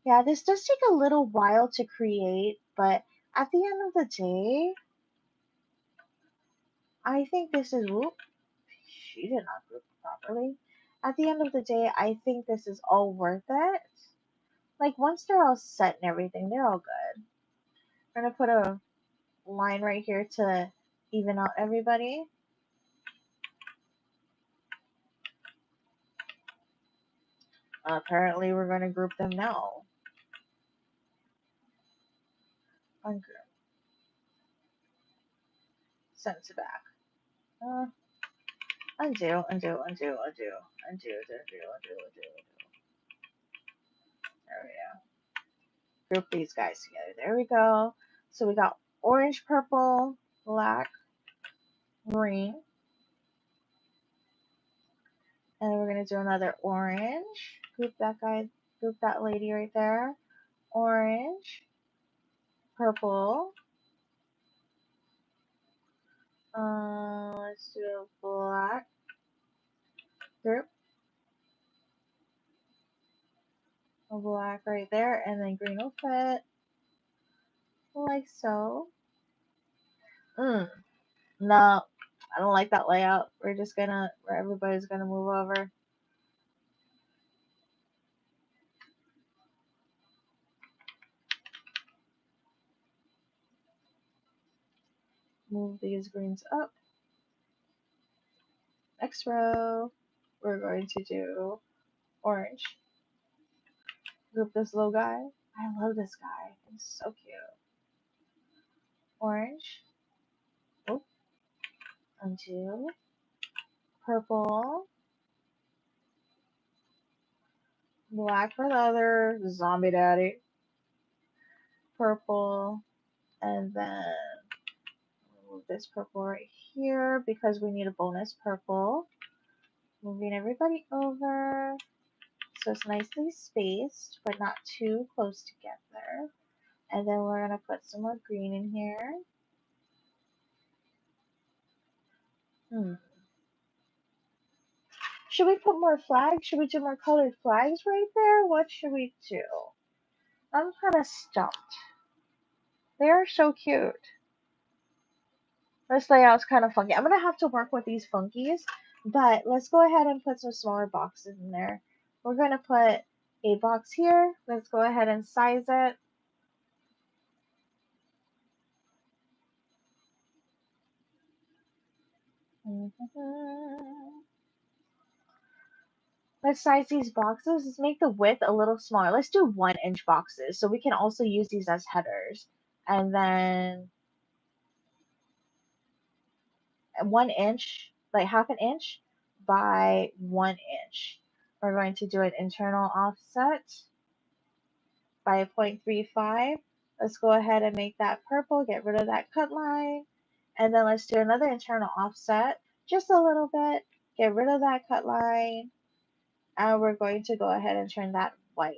Yeah, this does take a little while to create, but at the end of the day, I think this is, whoop, she did not group properly. At the end of the day, I think this is all worth it. Like, once they're all set and everything, they're all good. I'm gonna put a line right here to even out everybody. Apparently, we're gonna group them now. Ungroup. Send to back. Undo. There we go. Group these guys together. There we go. So we got orange, purple, black, green. And we're gonna do another orange. Group that guy, group that lady right there. Orange, purple. Let's do black. Group. A black right there, and then green will fit. Like so. No, I don't like that layout. We're just gonna, where everybody's gonna move over. Move these greens up. Next row, we're going to do orange. Group this little guy. I love this guy. He's so cute. Orange. Oh, undo. Purple. Black for the other zombie daddy. Purple. And then move this purple right here because we need a bonus purple. Moving everybody over so it's nicely spaced but not too close together. And then we're going to put some more green in here. Should we put more flags? Should we do more colored flags right there? What should we do? I'm kind of stumped. They are so cute. This layout's kind of funky. I'm going to have to work with these funkies, but let's go ahead and put some smaller boxes in there. We're going to put a box here. Let's go ahead and size it. Let's size these boxes. Let's make the width a little smaller. Let's do 1-inch boxes so we can also use these as headers. And then 1 inch, like half an inch by 1 inch. We're going to do an internal offset by 0.35. Let's go ahead and make that purple, get rid of that cut line. And then let's do another internal offset, just a little bit, get rid of that cut line. And we're going to go ahead and turn that white.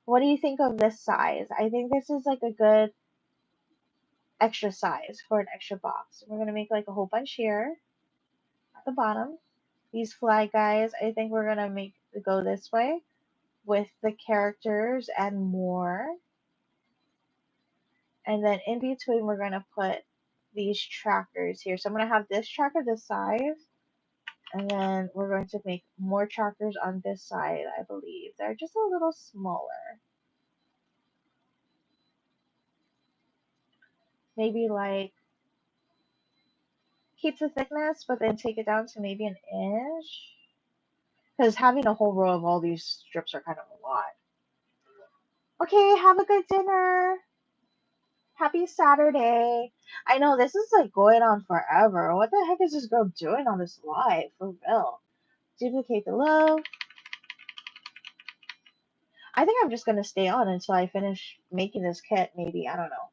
What do you think of this size? I think this is like a good extra size for an extra box. We're going to make like a whole bunch here at the bottom. These flag guys, I think we're going to go this way with the characters and more. And then in between, we're going to put these trackers here. So I'm going to have this tracker this size. And then we're going to make more trackers on this side, I believe. They're just a little smaller. Maybe like keep the thickness, but then take it down to maybe an inch. Because having a whole row of all these strips are kind of a lot. Okay, have a good dinner. Happy Saturday. I know this is like going on forever. What the heck is this girl doing on this live? For real. Duplicate the low. I think I'm just going to stay on until I finish making this kit, maybe. I don't know.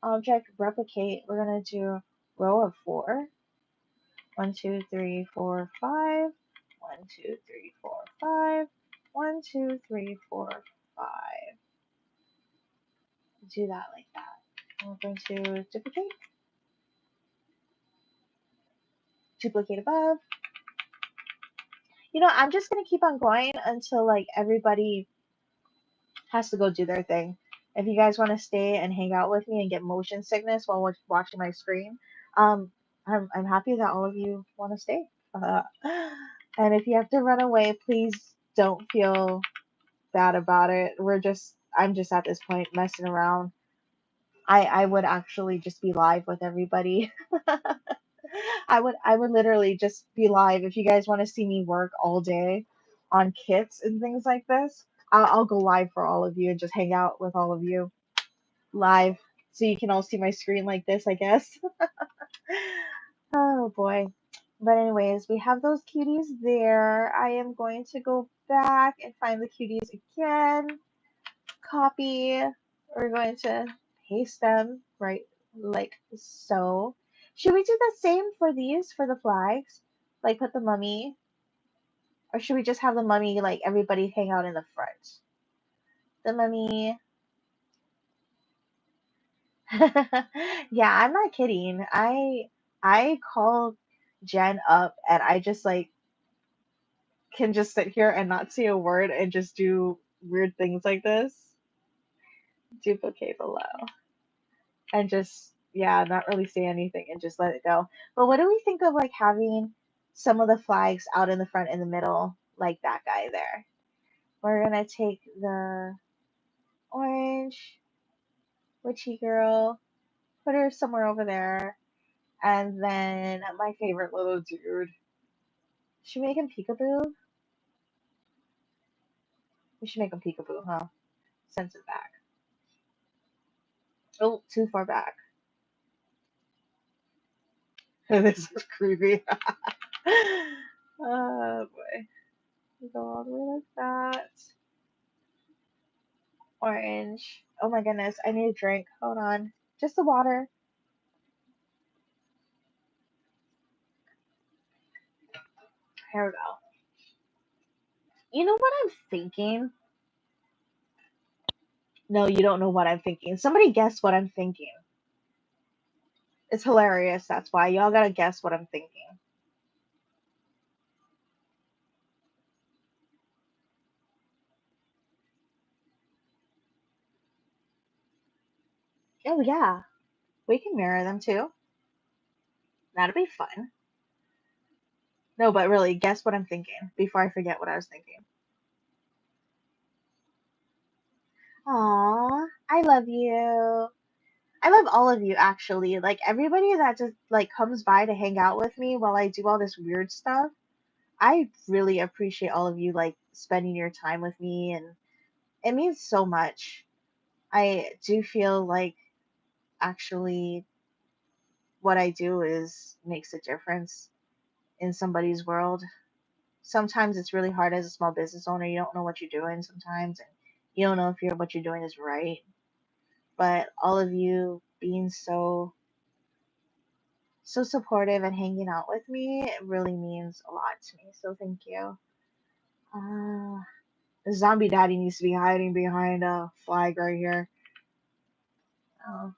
Object, replicate. We're going to do row of 4. 1, 2, 3, 4, 5. 1, 2, 3, 4, 5. 1, 2, 3, 4, 5. Do that like that. We're going to duplicate. Duplicate above. You know, I'm just going to keep on going until like everybody has to go do their thing. If you guys want to stay and hang out with me and get motion sickness while watching my screen, I'm happy that all of you want to stay. And if you have to run away, please don't feel bad about it. I'm just at this point messing around. I would actually just be live with everybody. I would literally just be live if you guys want to see me work all day on kits and things like this. I'll go live for all of you and just hang out with all of you live so you can all see my screen like this, I guess. Oh boy. But anyways, we have those cuties there. I am going to go back and find the cuties again. Copy. We're going to paste them right like so. Should we do the same for these, for the flags? Like put the mummy? Or should we just have the mummy, like everybody hang out in the front? The mummy. Yeah, I'm not kidding. I called Jen up and I just like can just sit here and not say a word and just do weird things like this. Duplicate below. And just, yeah, not really say anything and just let it go. But what do we think of like having some of the flags out in the front in the middle, like that guy there? We're gonna take the orange witchy girl, put her somewhere over there, and then my favorite little dude. Should we make him peekaboo? We should make him peekaboo, huh? Sends it back. Oh, too far back. This is creepy. Oh boy. Go all the way like that. Orange. Oh my goodness, I need a drink. Hold on. Just the water. Here we go. You know what I'm thinking? No, you don't know what I'm thinking. Somebody guess what I'm thinking. It's hilarious, that's why. Y'all gotta guess what I'm thinking. Oh yeah, we can mirror them too. That'd be fun. No, but really, guess what I'm thinking before I forget what I was thinking. Aw, I love you. I love all of you actually. Like everybody that just like comes by to hang out with me while I do all this weird stuff. I really appreciate all of you like spending your time with me, and it means so much. I do feel like actually what I do is makes a difference in somebody's world. Sometimes it's really hard as a small business owner. You don't know what you're doing sometimes, and you don't know if what you're doing is right. But all of you being so supportive and hanging out with me, it really means a lot to me. So thank you. Uh, the zombie daddy needs to be hiding behind a flag right here. Oh.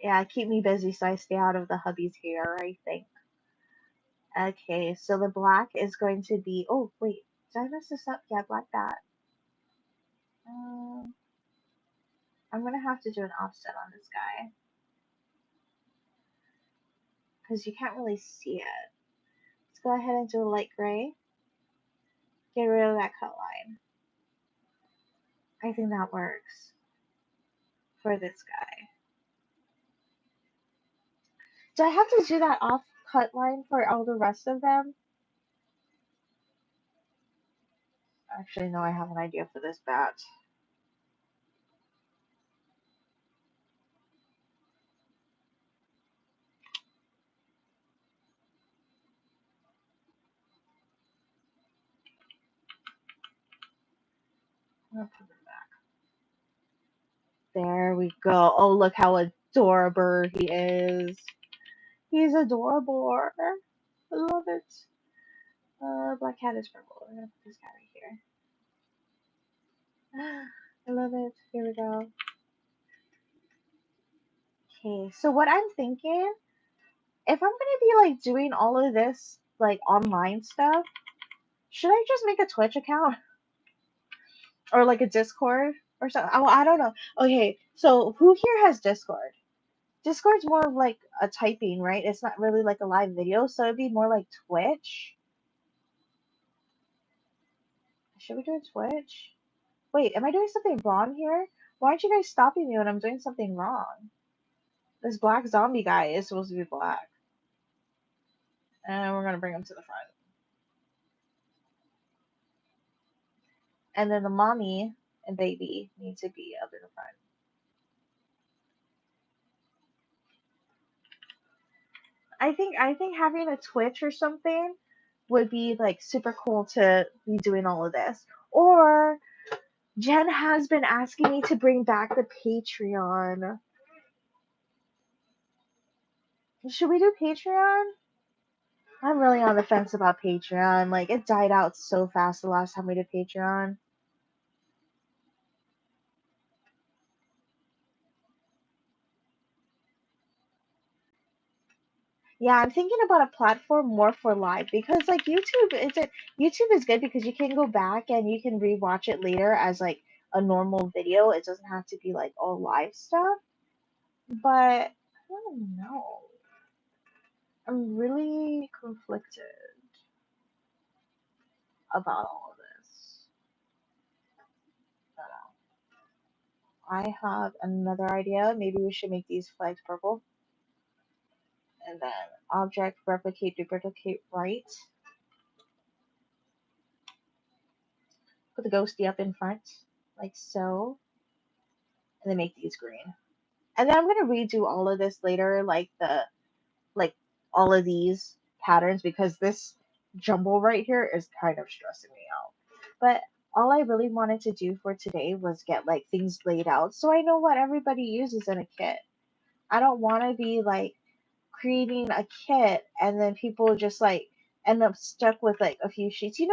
Yeah, keep me busy so I stay out of the hubby's hair, I think. Okay, so the black is going to be. Oh, wait. Did I mess this up? Yeah, black that. Um, I'm going to have to do an offset on this guy because you can't really see it. Let's go ahead and do a light gray. Get rid of that cut line. I think that works for this guy. Do I have to do that off cut line for all the rest of them? Actually, no, I have an idea for this bat. I'm gonna put him back. There we go. Oh, look how adorable he is. He's adorable. I love it. Black cat is purple. I'm gonna put this guy right here. I love it. Here we go. Okay, so what I'm thinking, if I'm gonna be like doing all of this like online stuff, should I just make a Twitch account or like a Discord or something? Oh, I don't know. Okay, so who here has Discord? Discord's more of like a typing, right? It's not really like a live video, so it'd be more like Twitch. Should we do a Twitch? Wait, am I doing something wrong here? Why aren't you guys stopping me when I'm doing something wrong? This black zombie guy is supposed to be black. And we're gonna bring him to the front. And then the mommy and baby need to be up in the front. I think having a Twitch or something would be like super cool to be doing all of this. Or Jen has been asking me to bring back the Patreon. Should we do Patreon? I'm really on the fence about Patreon. Like it died out so fast the last time we did Patreon. Yeah, I'm thinking about a platform more for live because like YouTube is good because you can go back and you can rewatch it later as like a normal video. It doesn't have to be like all live stuff. But I don't know. I'm really conflicted about all of this. I have another idea. Maybe we should make these flags purple. And then object, replicate, duplicate, right. Put the ghosty up in front, like so. And then make these green. And then I'm gonna redo all of this later, like all of these patterns because this jumble right here is kind of stressing me out. But all I really wanted to do for today was get like things laid out so I know what everybody uses in a kit. I don't want to be like creating a kit and then people just like end up stuck with like a few sheets. You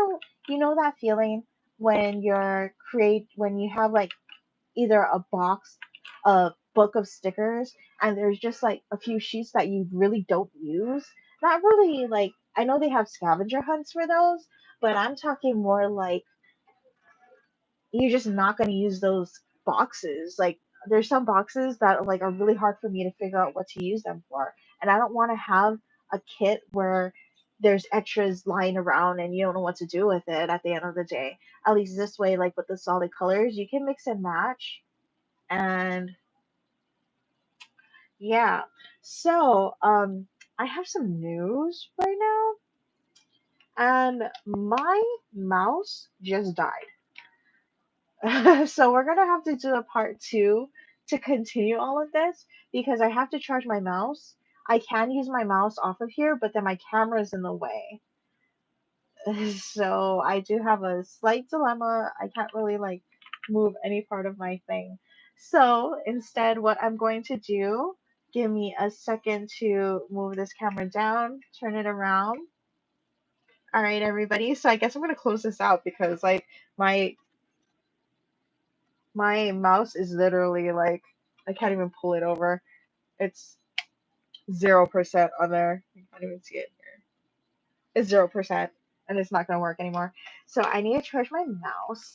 know that feeling when when you have like either a box, a book of stickers, and there's just like a few sheets that you really don't use. Not really like I know they have scavenger hunts for those, but I'm talking more like you're just not going to use those boxes. Like there's some boxes that like are really hard for me to figure out what to use them for. And I don't want to have a kit where there's extras lying around and you don't know what to do with it at the end of the day. At least this way, like with the solid colors, you can mix and match. And yeah. So, I have some news right now, and my mouse just died. So we're gonna have to do a part two to continue all of this because I have to charge my mouse. I can use my mouse off of here, but then my camera's in the way. So I do have a slight dilemma. I can't really like move any part of my thing. So instead, what I'm going to do, give me a second to move this camera down, turn it around. All right, everybody. So I guess I'm gonna close this out because like my my mouse is literally like I can't even pull it over. It's 0% on there. I can't even see it here. It's 0% and it's not gonna work anymore. So I need to charge my mouse.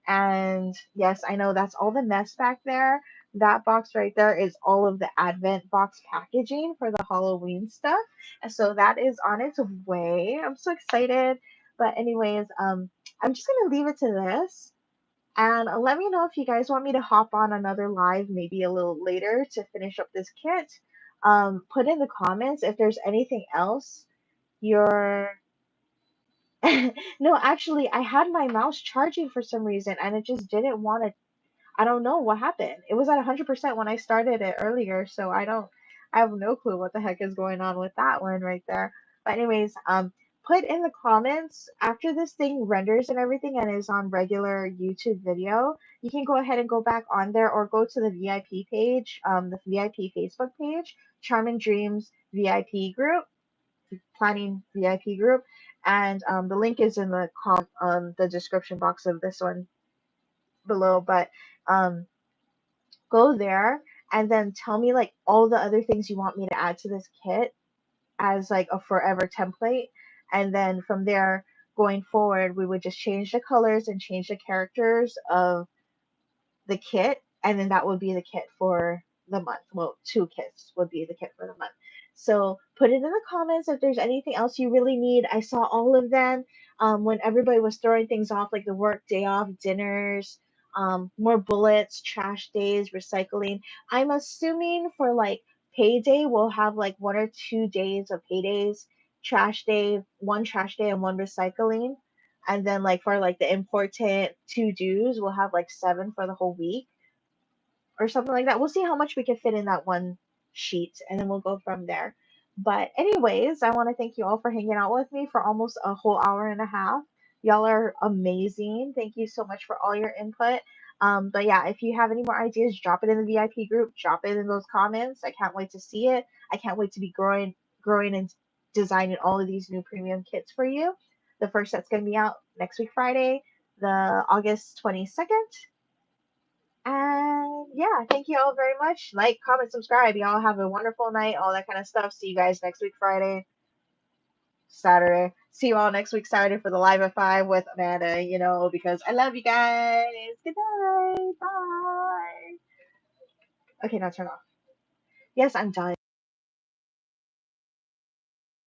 And yes, I know that's all the mess back there. That box right there is all of the Advent box packaging for the Halloween stuff. And so that is on its way. I'm so excited. But anyways, I'm just gonna leave it to this. And let me know if you guys want me to hop on another live, maybe a little later to finish up this kit. Put in the comments if there's anything else you're. No, actually, I had my mouse charging for some reason and it just didn't want to. I don't know what happened. It was at 100% when I started it earlier, so I have no clue what the heck is going on with that one right there. But anyways, put in the comments after this thing renders and everything and is on regular YouTube video. You can go ahead and go back on there or go to the VIP page, the VIP Facebook page, Charming Dreams VIP group, planning VIP group, and the link is in the description box of this one below. But um go there and then tell me like all the other things you want me to add to this kit as like a forever template. And then from there going forward, we would just change the colors and change the characters of the kit, and then that would be the kit for the month. Well, two kits would be the kit for the month. So put it in the comments if there's anything else you really need. I saw all of them when everybody was throwing things off, like the work day off, dinners, more bullets, trash days, recycling. I'm assuming for like payday, we'll have like 1 or 2 days of paydays, trash day, one trash day, and one recycling. And then like for like the important to dos, we'll have like 7 for the whole week or something like that. We'll see how much we can fit in that one sheet and then we'll go from there. But anyways, I want to thank you all for hanging out with me for almost a whole hour and a half. Y'all are amazing. Thank you so much for all your input. But yeah, if you have any more ideas, drop it in the VIP group, drop it in those comments. I can't wait to see it. I can't wait to be growing and designing all of these new premium kits for you. The first set's going to be out next week, Friday, the August 22nd. And yeah, thank you all very much. Like, comment, subscribe. Y'all have a wonderful night, all that kind of stuff. See you guys next week, Friday, Saturday. See you all next week, Saturday, for the live at 5 with Amanda, because I love you guys. Good night. Bye. Okay, now turn off. Yes, I'm done.